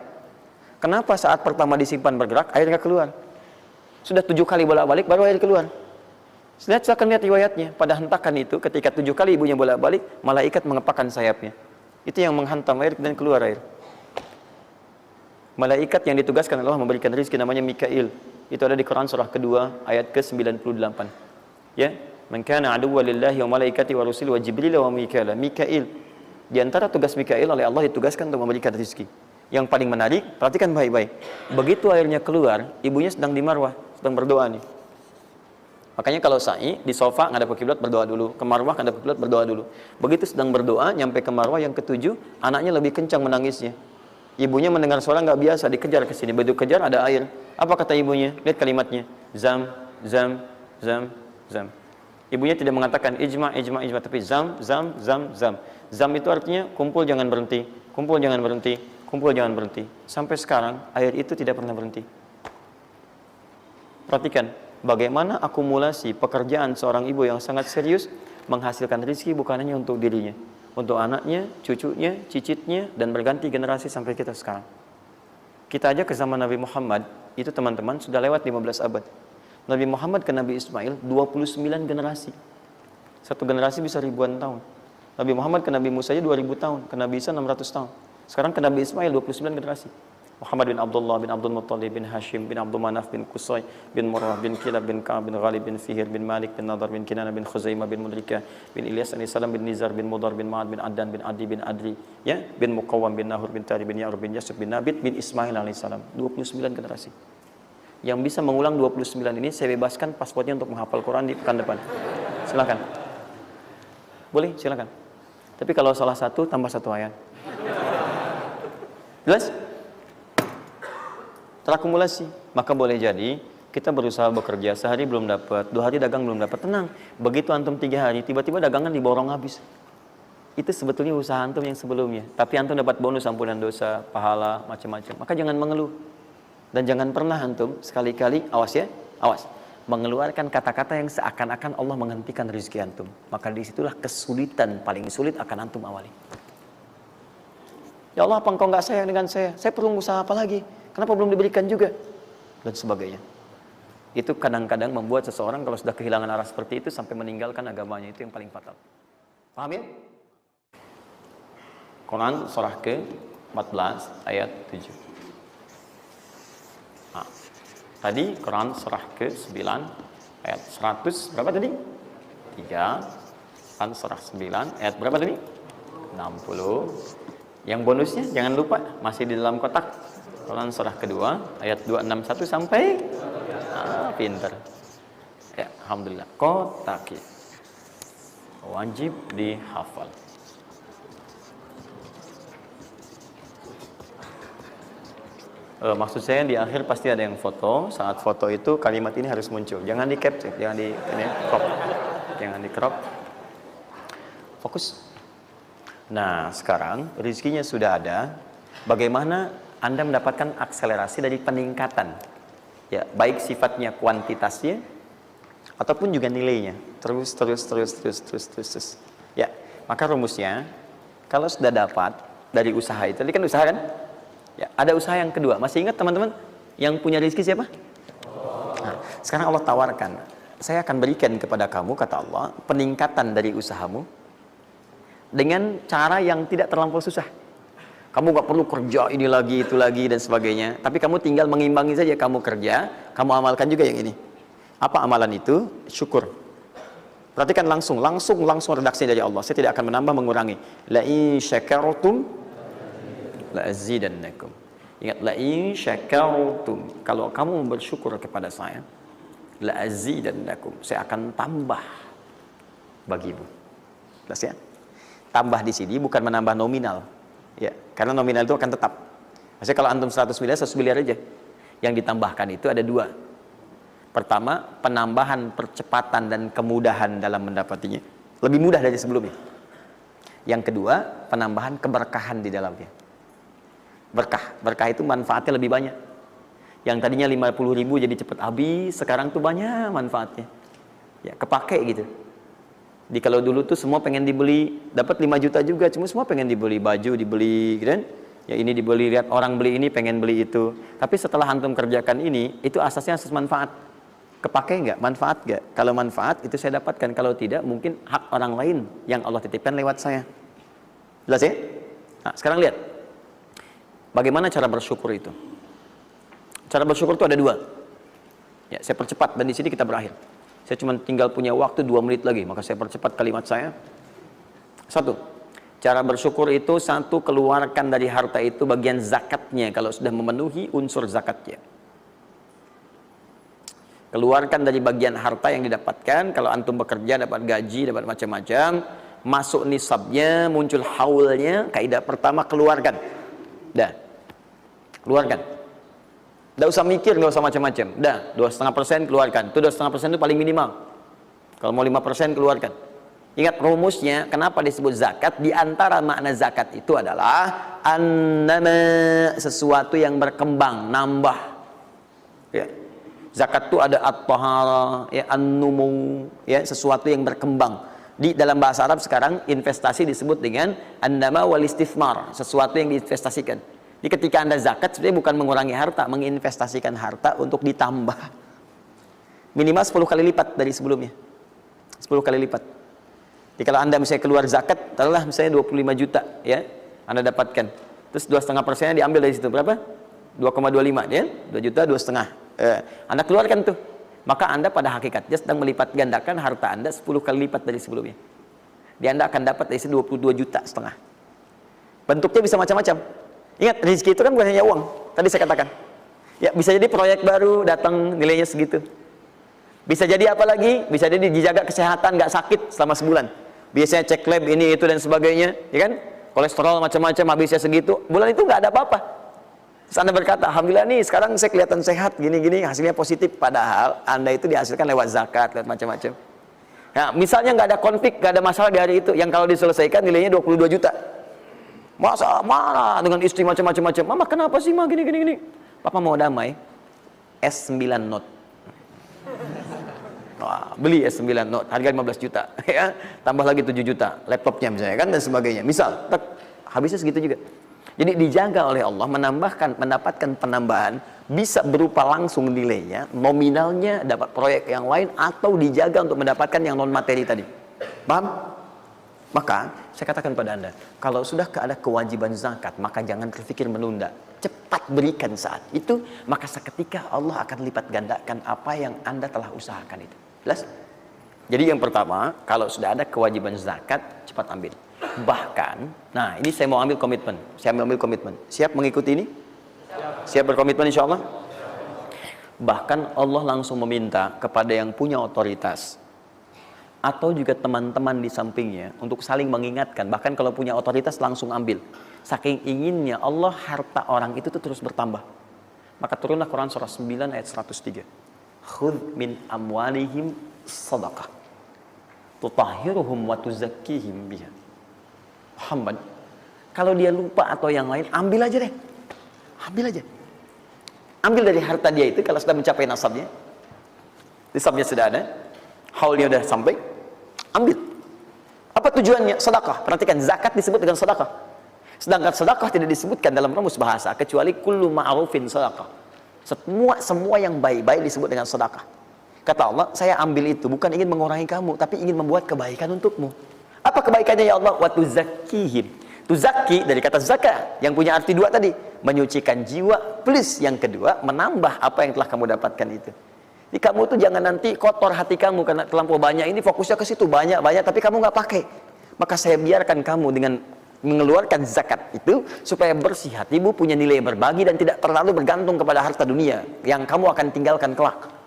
Kenapa saat pertama disimpan bergerak, airnya keluar? Sudah 7 kali bolak-balik, baru air keluar. Silakan lihat riwayatnya. Pada hentakan itu, ketika 7 kali ibunya bolak-balik, malaikat mengepakkan sayapnya. Itu yang menghantam air dan keluar air. Malaikat yang ditugaskan Allah memberikan rezeki namanya Mikail. Itu ada di Quran surah kedua ayat ke-98. Ya, man kana aduwwan lillahi wa malaikati wa rusuli wa jibril wa mikail. Mikail. Di antara tugas Mikail oleh Allah ditugaskan untuk memberikan rezeki. Yang paling menarik, perhatikan baik-baik. Begitu airnya keluar, ibunya sedang di Marwah, sedang berdoa nih. Makanya kalau sa'i di sofa ngadep ke kiblat berdoa dulu, ke Marwah ngadep ke kiblat berdoa dulu. Begitu sedang berdoa nyampe ke Marwah yang ke-7, anaknya lebih kencang menangisnya. Ibunya mendengar suara nggak biasa, dikejar ke sini. Begitu kejar ada air. Apa kata ibunya? Lihat kalimatnya. Zam, zam, zam, zam. Ibunya tidak mengatakan ijma, tapi zam, zam, zam, zam. Zam itu artinya kumpul jangan berhenti, kumpul jangan berhenti, kumpul jangan berhenti. Sampai sekarang air itu tidak pernah berhenti. Perhatikan bagaimana akumulasi pekerjaan seorang ibu yang sangat serius menghasilkan rezeki bukan hanya untuk dirinya, untuk anaknya, cucunya, cicitnya, dan berganti generasi sampai kita sekarang. Kita aja ke zaman Nabi Muhammad, itu teman-teman sudah lewat 15 abad. Nabi Muhammad ke Nabi Ismail 29 generasi. Satu generasi bisa ribuan tahun. Nabi Muhammad ke Nabi Musa aja 2000 tahun, ke Nabi Isa 600 tahun. Sekarang ke Nabi Ismail 29 generasi. Muhammad bin Abdullah bin Abdul Muttalib bin Hashim bin Abdul Manaf bin Qusay bin Murrah bin Kilab bin Ka'ab bin Ghalib bin Fihir bin Malik bin Nadar bin Kinana bin Khuzaimah bin Mudrika bin Ilyas bin Salam bin Nizar bin Mudar bin Ma'ad bin Addan bin Adi bin Adri ya bin Muqawwam bin Nahur bin Tari bin Ya'rub bin Yasub bin Nabit bin Ismail alaihissalam. 29 generasi. Yang bisa mengulang 29 ini saya bebaskan paspornya untuk menghafal Quran di pekan depan. Silakan. Boleh, silakan. Tapi kalau salah satu tambah 1 ayat. Jelas? Terakumulasi, maka boleh jadi kita berusaha bekerja sehari belum dapat, 2 hari dagang belum dapat, tenang. Begitu antum 3 hari, tiba-tiba dagangan diborong habis. Itu sebetulnya usaha antum yang sebelumnya. Tapi antum dapat bonus ampunan dosa, pahala, macam-macam. Maka jangan mengeluh. Dan jangan pernah antum sekali-kali, awas ya, awas, mengeluarkan kata-kata yang seakan-akan Allah menghentikan rezeki antum. Maka disitulah kesulitan paling sulit akan antum awali. Ya Allah, apa engkau nggak sayang dengan saya? Saya perlu usaha apa lagi? Kenapa belum diberikan juga? Dan sebagainya. Itu kadang-kadang membuat seseorang kalau sudah kehilangan arah seperti itu sampai meninggalkan agamanya. Itu yang paling fatal. Paham ya? Quran surah ke-14 ayat 7. Nah, tadi Quran surah ke-9 ayat 100 berapa tadi? 3. Quran surah 9 ayat berapa tadi? 60. Yang bonusnya jangan lupa masih di dalam kotak. Quran surah kedua ayat 261 sampai pinter. Ya, alhamdulillah. Kotak wajib dihafal. Maksud saya di akhir pasti ada yang foto. Saat foto itu kalimat ini harus muncul. Jangan di capture, jangan di crop. Jangan di crop. Fokus. Nah, sekarang rezekinya sudah ada. Bagaimana Anda mendapatkan akselerasi dari peningkatan? Ya, baik sifatnya kuantitasnya ataupun juga nilainya. Terus. Ya, maka rumusnya kalau sudah dapat dari usaha itu, tadi kan usaha kan? Ya, ada usaha yang kedua. Masih ingat teman-teman? Yang punya rezeki siapa? Nah, sekarang Allah tawarkan, saya akan berikan kepada kamu, kata Allah, peningkatan dari usahamu dengan cara yang tidak terlampau susah. Kamu gak perlu kerja ini lagi, itu lagi, dan sebagainya. Tapi kamu tinggal mengimbangi saja. Kamu kerja, kamu amalkan juga yang ini. Apa amalan itu? Syukur. Perhatikan langsung redaksi dari Allah. Saya tidak akan menambah, mengurangi. La in syakartum la azidannakum. Ingat, la in syakartum, kalau kamu bersyukur kepada saya, la azidannakum, saya akan tambah bagimu. Jelas ya? Tambah di sini bukan menambah nominal. Ya, karena nominal itu akan tetap. Maksudnya kalau antum 100 miliar aja. Yang ditambahkan itu ada dua. Pertama, penambahan percepatan dan kemudahan dalam mendapatinya. Lebih mudah dari sebelumnya. Yang kedua, penambahan keberkahan di dalamnya. Berkah itu manfaatnya lebih banyak. Yang tadinya 50.000 jadi cepat habis, sekarang tuh banyak manfaatnya. Ya, kepake gitu. Di kalau dulu tuh semua pengen dibeli, dapat 5 juta juga, cuma semua pengen dibeli baju, dibeli gitu kan? Ya ini dibeli, lihat orang beli ini pengen beli itu. Tapi setelah antum kerjakan ini, itu asasnya asas manfaat. Kepake nggak? Manfaat nggak? Kalau manfaat itu saya dapatkan, kalau tidak mungkin hak orang lain yang Allah titipkan lewat saya. Jelas ya? Nah, sekarang lihat. Bagaimana cara bersyukur itu? Cara bersyukur itu ada dua. Ya, saya percepat dan di sini kita berakhir. Saya cuma tinggal punya waktu 2 menit lagi, maka saya percepat kalimat saya. 1. Cara bersyukur itu, 1, keluarkan dari harta itu bagian zakatnya kalau sudah memenuhi unsur zakatnya. Keluarkan dari bagian harta yang didapatkan, kalau antum bekerja dapat gaji, dapat macam-macam, masuk nisabnya, muncul haulnya, kaidah pertama keluarkan. Dah, keluarkan. Tidak usah mikir, nggak usah macam-macam. Dah, 2,5% keluarkan. Itu 2,5% itu paling minimal. Kalau mau 5% keluarkan. Ingat rumusnya, kenapa disebut zakat? Di antara makna zakat itu adalah annama, sesuatu yang berkembang, nambah. Ya. Zakat itu ada at-tahara, ya, an-numu, ya, sesuatu yang berkembang. Di dalam bahasa Arab sekarang investasi disebut dengan an-nama wal istifmar, sesuatu yang diinvestasikan. Jadi ketika Anda zakat sebenarnya bukan mengurangi harta, menginvestasikan harta untuk ditambah. Minimal 10 kali lipat dari sebelumnya. 10 kali lipat. Jadi kalau Anda misalnya keluar zakat, taruhlah misalnya 25 juta, ya, Anda dapatkan. Terus 2,5% diambil dari situ berapa? 2,25, ya, 2 juta 2,5. Anda keluarkan tuh. Maka Anda pada hakikatnya sedang melipat gandakan harta Anda 10 kali lipat dari sebelumnya. Di Anda akan dapat dari situ 22,5 juta. Bentuknya bisa macam-macam. Ingat, rezeki itu kan bukan hanya uang. Tadi saya katakan. Ya, bisa jadi proyek baru datang nilainya segitu. Bisa jadi apa lagi? Bisa jadi dijaga kesehatan, nggak sakit selama sebulan. Biasanya cek lab ini itu dan sebagainya, ya kan? Kolesterol macam-macam habisnya segitu. Bulan itu nggak ada apa-apa. Terus Anda berkata, alhamdulillah nih sekarang saya kelihatan sehat, gini-gini, hasilnya positif. Padahal Anda itu dihasilkan lewat zakat, lewat macam-macam. Nah, misalnya nggak ada konflik, nggak ada masalah di hari itu, yang kalau diselesaikan nilainya 22 juta. Masa marah dengan istri macam-macam. Mama kenapa sih ma gini-gini? Papa mau damai. S9 Note. Wah, beli S9 Note, harga 15 juta. Ya, tambah lagi 7 juta. Laptopnya misalnya kan, dan sebagainya. Misal, habisnya segitu juga. Jadi dijaga oleh Allah, mendapatkan penambahan, bisa berupa langsung nilainya, nominalnya, dapat proyek yang lain, atau dijaga untuk mendapatkan yang non-materi tadi. Paham? Maka, saya katakan pada Anda, kalau sudah ada kewajiban zakat, maka jangan terpikir menunda. Cepat berikan saat itu, maka seketika Allah akan lipat gandakan apa yang Anda telah usahakan itu. Jelas? Jadi yang pertama, kalau sudah ada kewajiban zakat, cepat ambil. Bahkan, nah ini saya mau ambil komitmen. Saya mau ambil komitmen. Siap mengikuti ini? Siap berkomitmen insya Allah? Bahkan Allah langsung meminta kepada yang punya otoritas atau juga teman-teman di sampingnya untuk saling mengingatkan. Bahkan kalau punya otoritas langsung ambil. Saking inginnya Allah harta orang itu tuh terus bertambah. Maka turunlah Quran surah 9 ayat 103. Khudh min amwalihim sadaqah tutahhiruhum wa tuzakkihim biha. Muhammad, kalau dia lupa atau yang lain, ambil aja deh. Ambil aja. Ambil dari harta dia itu kalau sudah mencapai nasabnya. Nisabnya sudah ada, haulnya sudah sampai, ambil. Apa tujuannya? Sedekah. Perhatikan, zakat disebut dengan sedekah. Sedangkan sedekah tidak disebutkan dalam rumus bahasa kecuali kullu ma'rufin sedekah. Semua yang baik-baik disebut dengan sedekah. Kata Allah, saya ambil itu bukan ingin mengurangi kamu, tapi ingin membuat kebaikan untukmu. Apa kebaikannya ya Allah? Wa tuzakkihim. Tuzakki dari kata zakah yang punya arti dua tadi, menyucikan jiwa, plus yang kedua menambah apa yang telah kamu dapatkan itu. Jadi kamu tuh jangan nanti kotor hati kamu karena terlampau banyak ini, fokusnya ke situ banyak tapi kamu nggak pakai. Maka saya biarkan kamu dengan mengeluarkan zakat itu supaya bersih hatimu, punya nilai berbagi dan tidak terlalu bergantung kepada harta dunia yang kamu akan tinggalkan kelak.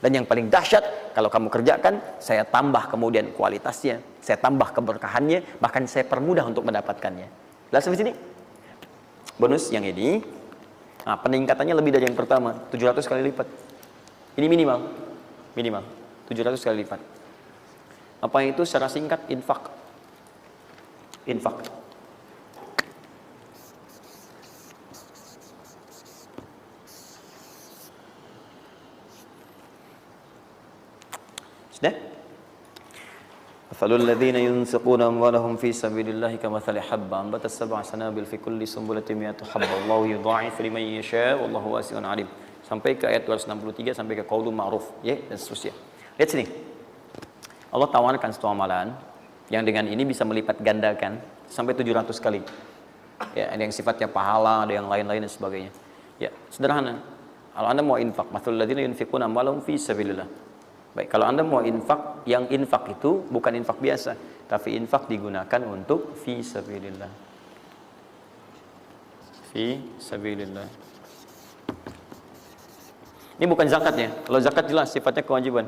Dan yang paling dahsyat, kalau kamu kerjakan, saya tambah kemudian kualitasnya, saya tambah keberkahannya, bahkan saya permudah untuk mendapatkannya. Jelas sampai sini? Bonus yang ini, nah, peningkatannya lebih dari yang pertama, 700 kali lipat. Ini minimal 700 kali lipat. Apa itu secara singkat? Infak. Sudah? Mathalul ladzina yunfiquna amwalahum fi sabilillahi kamathali habba ambatat sab'a sanabil fi kulli sunbulatin mi'atu habba wallahu yudha'ifu liman yasha' wallahu wasi'un 'alim. Sampai ke ayat 263 sampai ke qaulun ma'ruf, ya, dan seterusnya. Lihat sini. Allah tawarkan satu amalan yang dengan ini bisa melipat gandakan sampai 700 kali. Ya, ada yang sifatnya pahala, ada yang lain-lain dan sebagainya. Ya, sederhana. Kalau Anda mau infak, mathalul ladzina yunfiquna amwalahum fi sabilillah. Baik, kalau Anda mau infak, yang infak itu bukan infak biasa, tapi infak digunakan untuk fi sabilillah. Fi sabilillah. Ini bukan zakatnya. Kalau zakat jelas sifatnya kewajiban.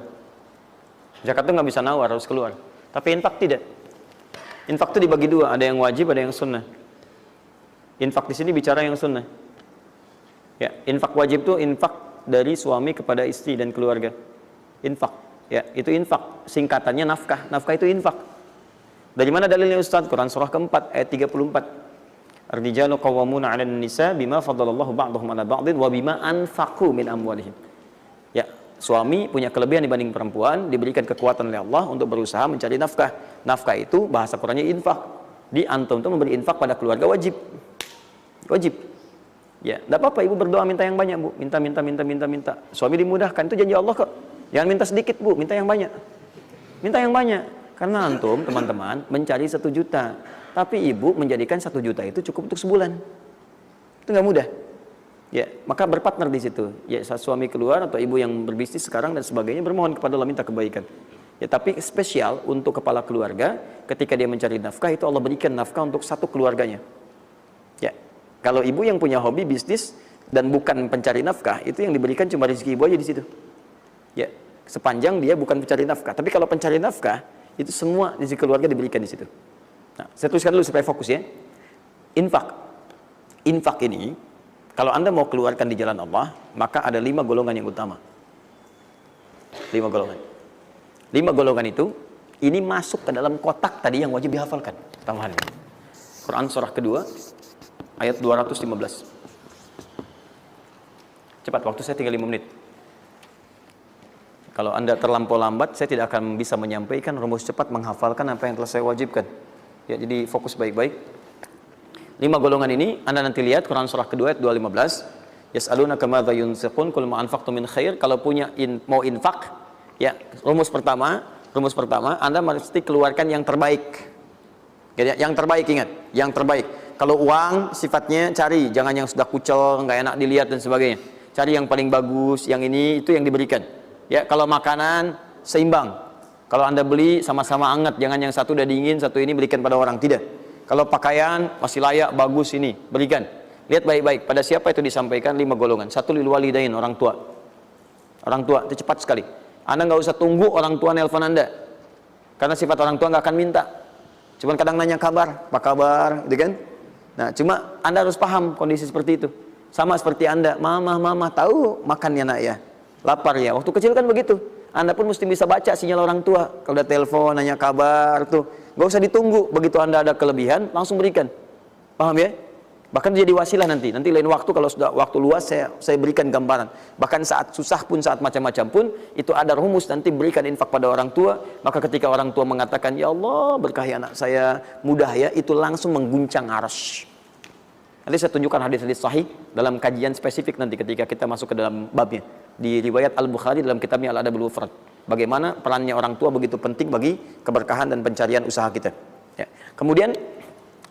Zakat itu nggak bisa nawar, harus keluar. Tapi infak tidak. Infak itu dibagi dua, ada yang wajib, ada yang sunnah. Infak di sini bicara yang sunnah. Ya, infak wajib itu infak dari suami kepada istri dan keluarga. Infak, ya, itu infak. Singkatannya nafkah. Nafkah itu infak. Dari mana dalilnya Ustaz? Quran surah keempat ayat 34. Ar-rijalu qawwamuna 'alan nisa bima faddalallahu ba'dahum 'ala ba'din wa bima anfaqu min amwalihim. Ya, suami punya kelebihan dibanding perempuan, diberikan kekuatan oleh Allah untuk berusaha mencari nafkah. Nafkah itu bahasa Qur'annya infak. Di antum itu memberi infak pada keluarga wajib. Wajib. Ya, enggak apa-apa ibu berdoa minta yang banyak, Bu. Minta. Suami dimudahkan, itu janji Allah kok. Jangan minta sedikit, Bu, minta yang banyak. Minta yang banyak. Karena antum, teman-teman, mencari 1 juta. Tapi ibu menjadikan 1 juta itu cukup untuk sebulan. Itu nggak mudah. Ya, maka berpartner di situ. Ya, suami keluar atau ibu yang berbisnis sekarang dan sebagainya bermohon kepada Allah minta kebaikan. Ya, tapi spesial untuk kepala keluarga, ketika dia mencari nafkah itu Allah berikan nafkah untuk satu keluarganya. Ya, kalau ibu yang punya hobi bisnis dan bukan pencari nafkah, itu yang diberikan cuma rezeki ibu aja di situ. Ya, sepanjang dia bukan pencari nafkah. Tapi kalau pencari nafkah, itu semua rezeki keluarga diberikan di situ. Nah, saya tuliskan dulu supaya fokus ya. Infak. Infak ini, kalau Anda mau keluarkan di jalan Allah, maka ada 5 golongan yang utama. 5 golongan. 5 golongan itu, ini masuk ke dalam kotak tadi yang wajib dihafalkan. Tambahan ini. Quran surah kedua, ayat 215. Cepat, waktu saya tinggal 5 menit. Kalau Anda terlampau lambat, saya tidak akan bisa menyampaikan rumus cepat menghafalkan apa yang telah saya wajibkan. Ya, jadi fokus baik-baik. 5 golongan ini Anda nanti lihat Quran surah kedua ayat 215. Yas'alunaka madza yunfiqun qul ma anfaqtum min khair. Kalau punya mau infak, ya, rumus pertama Anda mesti keluarkan yang terbaik. Ya, yang terbaik, ingat, yang terbaik. Kalau uang sifatnya cari, jangan yang sudah kucel, nggak enak dilihat dan sebagainya. Cari yang paling bagus, yang ini itu yang diberikan. Ya, kalau makanan seimbang. Kalau Anda beli sama-sama hangat, jangan yang satu udah dingin, satu ini berikan pada orang, tidak. Kalau pakaian masih layak, bagus ini, berikan. Lihat baik-baik, pada siapa itu disampaikan 5 golongan. 1 lil walidain, orang tua. Orang tua, itu cepat sekali. Anda nggak usah tunggu orang tua nelpon Anda. Karena sifat orang tua nggak akan minta. Cuman kadang nanya kabar, apa kabar, gitu kan? Nah, cuma Anda harus paham kondisi seperti itu. Sama seperti Anda, mama, tahu makannya nak ya? Lapar ya? Waktu kecil kan begitu. Anda pun mesti bisa baca sinyal orang tua. Kalau udah telepon, nanya kabar tuh, nggak usah ditunggu. Begitu Anda ada kelebihan, langsung berikan. Paham ya? Bahkan jadi wasilah nanti lain waktu kalau sudah waktu luas saya berikan gambaran. Bahkan saat susah pun, saat macam-macam pun, itu ada rumus nanti berikan infak pada orang tua. Maka ketika orang tua mengatakan, ya Allah berkahi anak saya mudah ya, itu langsung mengguncang arsy. Nanti saya tunjukkan hadis-hadis sahih dalam kajian spesifik nanti ketika kita masuk ke dalam babnya. Di riwayat Al-Bukhari dalam kitabnya Al-Adabul Mufrad. Bagaimana perannya orang tua begitu penting bagi keberkahan dan pencarian usaha kita. Ya. Kemudian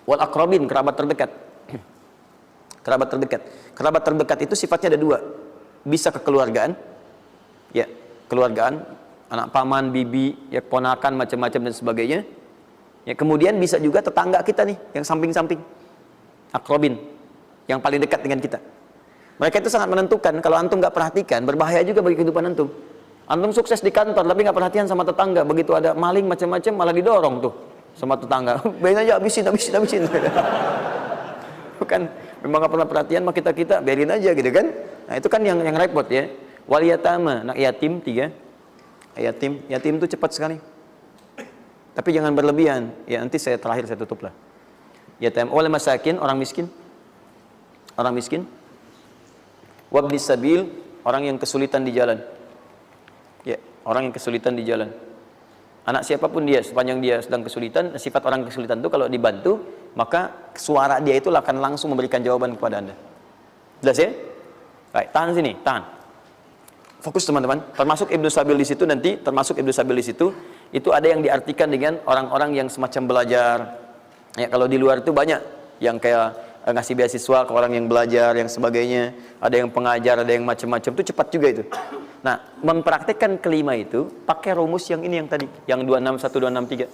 wal aqrabin, kerabat terdekat. Kerabat terdekat. Kerabat terdekat itu sifatnya ada dua. Bisa kekeluargaan. Ya, keluargaan, anak paman, bibi, ya ponakan macam-macam dan sebagainya. Ya, kemudian bisa juga tetangga kita nih yang samping-samping. Akrobin, yang paling dekat dengan kita. Mereka itu sangat menentukan. Kalau antum nggak perhatikan, berbahaya juga bagi kehidupan antum. Antum sukses di kantor, tapi nggak perhatian sama tetangga. Begitu ada maling macam-macam, malah didorong tuh sama tetangga. Biarin aja, habisin. Bukan, memang nggak pernah perhatian sama kita, biarin aja gitu kan. Nah itu kan yang repot ya. Wal yatama, anak yatim 3. Yatim itu cepat sekali. Tapi jangan berlebihan. Ya nanti saya tutup lah. Yatim wal masakin, orang miskin. Wabnis sabil, orang yang kesulitan di jalan. Ya, orang yang kesulitan di jalan. Anak siapapun dia, sepanjang dia sedang kesulitan, sifat orang kesulitan itu kalau dibantu, maka suara dia itu akan langsung memberikan jawaban kepada Anda. Jelas ya? Baik, tahan sini, tahan. Fokus teman-teman. Termasuk Ibnu Sabil di situ nanti, itu ada yang diartikan dengan orang-orang yang semacam belajar. Ya, kalau di luar itu banyak yang kayak ngasih beasiswa ke orang yang belajar, yang sebagainya. Ada yang pengajar, ada yang macam-macam. Itu cepat juga itu. Nah, mempraktekkan kelima itu pakai rumus yang ini yang tadi, yang 261, 263.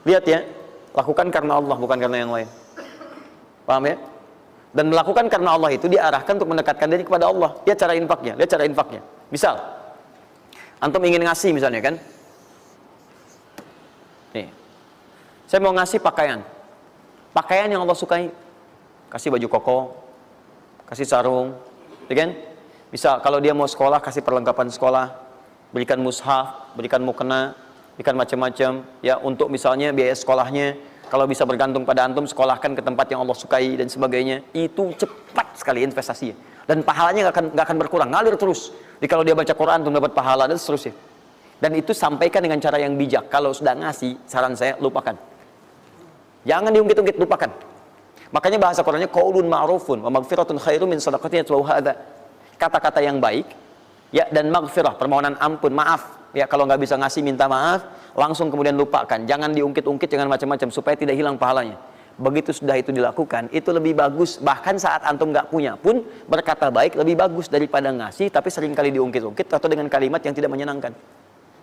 Lihat ya, lakukan karena Allah, bukan karena yang lain. Paham ya? Dan melakukan karena Allah itu diarahkan untuk mendekatkan diri kepada Allah. Lihat cara infaknya. Misal, antum ingin ngasih misalnya kan? Nih, saya mau ngasih pakaian yang Allah sukai. Kasih baju koko, kasih sarung, ya kan? Bisa kalau dia mau sekolah, kasih perlengkapan sekolah, berikan mushaf, berikan mukena, berikan macam-macam ya untuk misalnya biaya sekolahnya. Kalau bisa bergantung pada antum, sekolahkan ke tempat yang Allah sukai dan sebagainya. Itu cepat sekali investasinya. Dan pahalanya nggak akan berkurang, ngalir terus. Jadi kalau dia baca Quran, antum dapat pahala dan seterusnya. Dan itu sampaikan dengan cara yang bijak. Kalau sudah ngasih, saran saya lupakan. Jangan diungkit-ungkit, lupakan. Makanya bahasa Qurannya qaulun ma'rufun wa maghfiratun khairum min shadaqatin yatba'uha adza. Kata-kata yang baik ya dan maghfirah, permohonan ampun, maaf. Ya kalau nggak bisa ngasih minta maaf, langsung kemudian lupakan. Jangan diungkit-ungkit, jangan macam-macam supaya tidak hilang pahalanya. Begitu sudah itu dilakukan, itu lebih bagus. Bahkan saat antum nggak punya pun berkata baik lebih bagus daripada ngasih tapi seringkali diungkit-ungkit atau dengan kalimat yang tidak menyenangkan.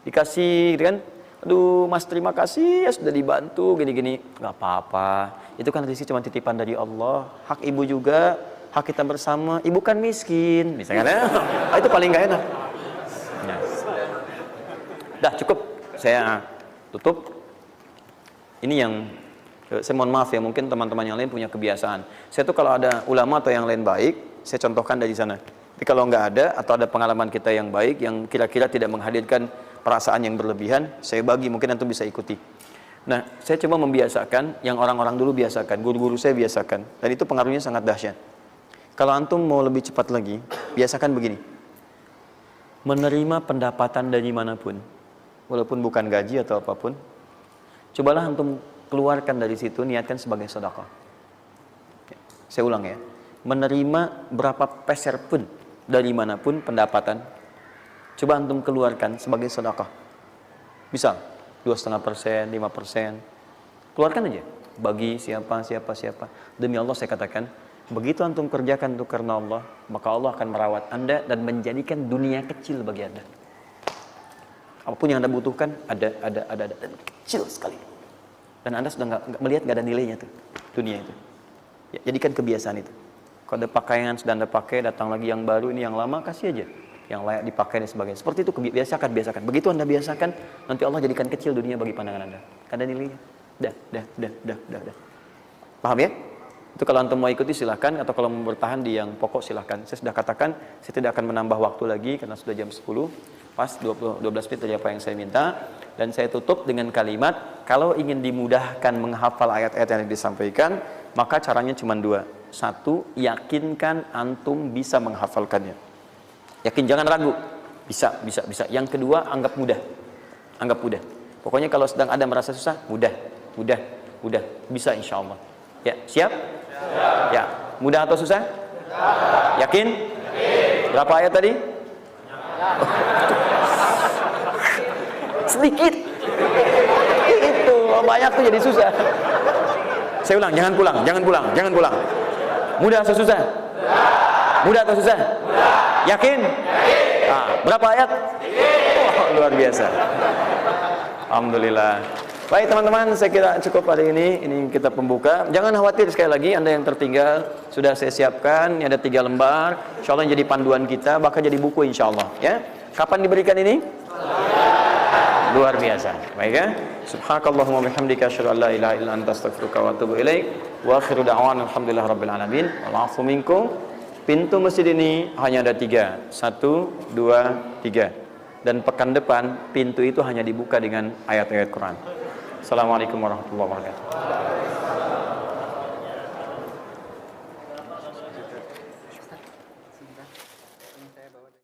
Dikasih gitu kan? Aduh mas terima kasih ya sudah dibantu gini-gini. Gak apa-apa, itu kan rezeki cuma titipan dari Allah. Hak ibu juga, hak kita bersama. Ibu kan miskin misalnya. Itu paling gak enak. Nah. Dah cukup, saya tutup. Ini yang saya mohon maaf ya, mungkin teman-teman yang lain punya kebiasaan. Saya tuh kalau ada ulama atau yang lain baik, saya contohkan dari sana. Tapi kalau nggak ada atau ada pengalaman kita yang baik yang kira-kira tidak menghadirkan perasaan yang berlebihan, saya bagi, mungkin antum bisa ikuti. Nah, saya coba membiasakan yang orang-orang dulu biasakan, guru-guru saya biasakan, dan itu pengaruhnya sangat dahsyat. Kalau antum mau lebih cepat lagi, biasakan begini. Menerima pendapatan dari manapun, walaupun bukan gaji atau apapun, cobalah antum keluarkan dari situ, niatkan sebagai sedekah. Saya ulang ya, menerima berapa peser pun dari manapun pendapatan, coba antum keluarkan sebagai sedekah. Misal 2,5%, 5%, keluarkan aja. Bagi siapa. Demi Allah saya katakan, begitu antum kerjakan itu karena Allah, maka Allah akan merawat anda dan menjadikan dunia kecil bagi anda. Apapun yang anda butuhkan, ada dan kecil sekali. Dan anda sudah nggak melihat, nggak ada nilainya tuh dunia itu. Ya, jadikan kebiasaan itu. Kalau ada pakaian sudah anda pakai, datang lagi yang baru, ini yang lama kasih aja, yang layak dipakai dan sebagainya. Seperti itu biasakan. Begitu anda biasakan, nanti Allah jadikan kecil dunia bagi pandangan anda. Ada nilainya. Dah. Paham ya? Itu kalau antum mau ikuti silahkan, atau kalau mau bertahan di yang pokok silahkan. Saya sudah katakan, saya tidak akan menambah waktu lagi karena sudah jam 10. Pas 12 menit dari apa yang saya minta. Dan saya tutup dengan kalimat, kalau ingin dimudahkan menghafal ayat-ayat yang disampaikan, maka caranya cuma dua. Satu, yakinkan antum bisa menghafalkannya. Yakin, jangan ragu. Bisa. Yang kedua, anggap mudah. Pokoknya kalau sedang ada merasa susah, mudah. Bisa insya Allah. Ya, siap? Ya. Mudah atau susah? Yakin? Berapa ayat tadi? Sedikit. Itu banyak tuh jadi susah. Saya ulang, jangan pulang. Mudah atau susah? Mudah atau susah? Yakin? Nah, berapa ayat? Oh, luar biasa. Alhamdulillah. Baik teman-teman, saya kira cukup hari ini. Ini kita pembuka. Jangan khawatir sekali lagi, Anda yang tertinggal sudah saya siapkan. Ini ada 3 lembar. Insya Allah jadi panduan kita, bahkan jadi buku insya Allah. Ya. Kapan diberikan ini? Luar biasa. Baik ya. Subhanakallahumma bihamdika asyhadu an la ilaha illa anta astaghfiruka wa atubu ilaik. Wa akhiru da'wana alhamdulillahirabbil alamin. Wal 'afu minkum. Pintu masjid ini hanya ada 3. 1, 2, 3. Dan pekan depan pintu itu hanya dibuka dengan ayat-ayat Quran. Assalamualaikum warahmatullahi wabarakatuh.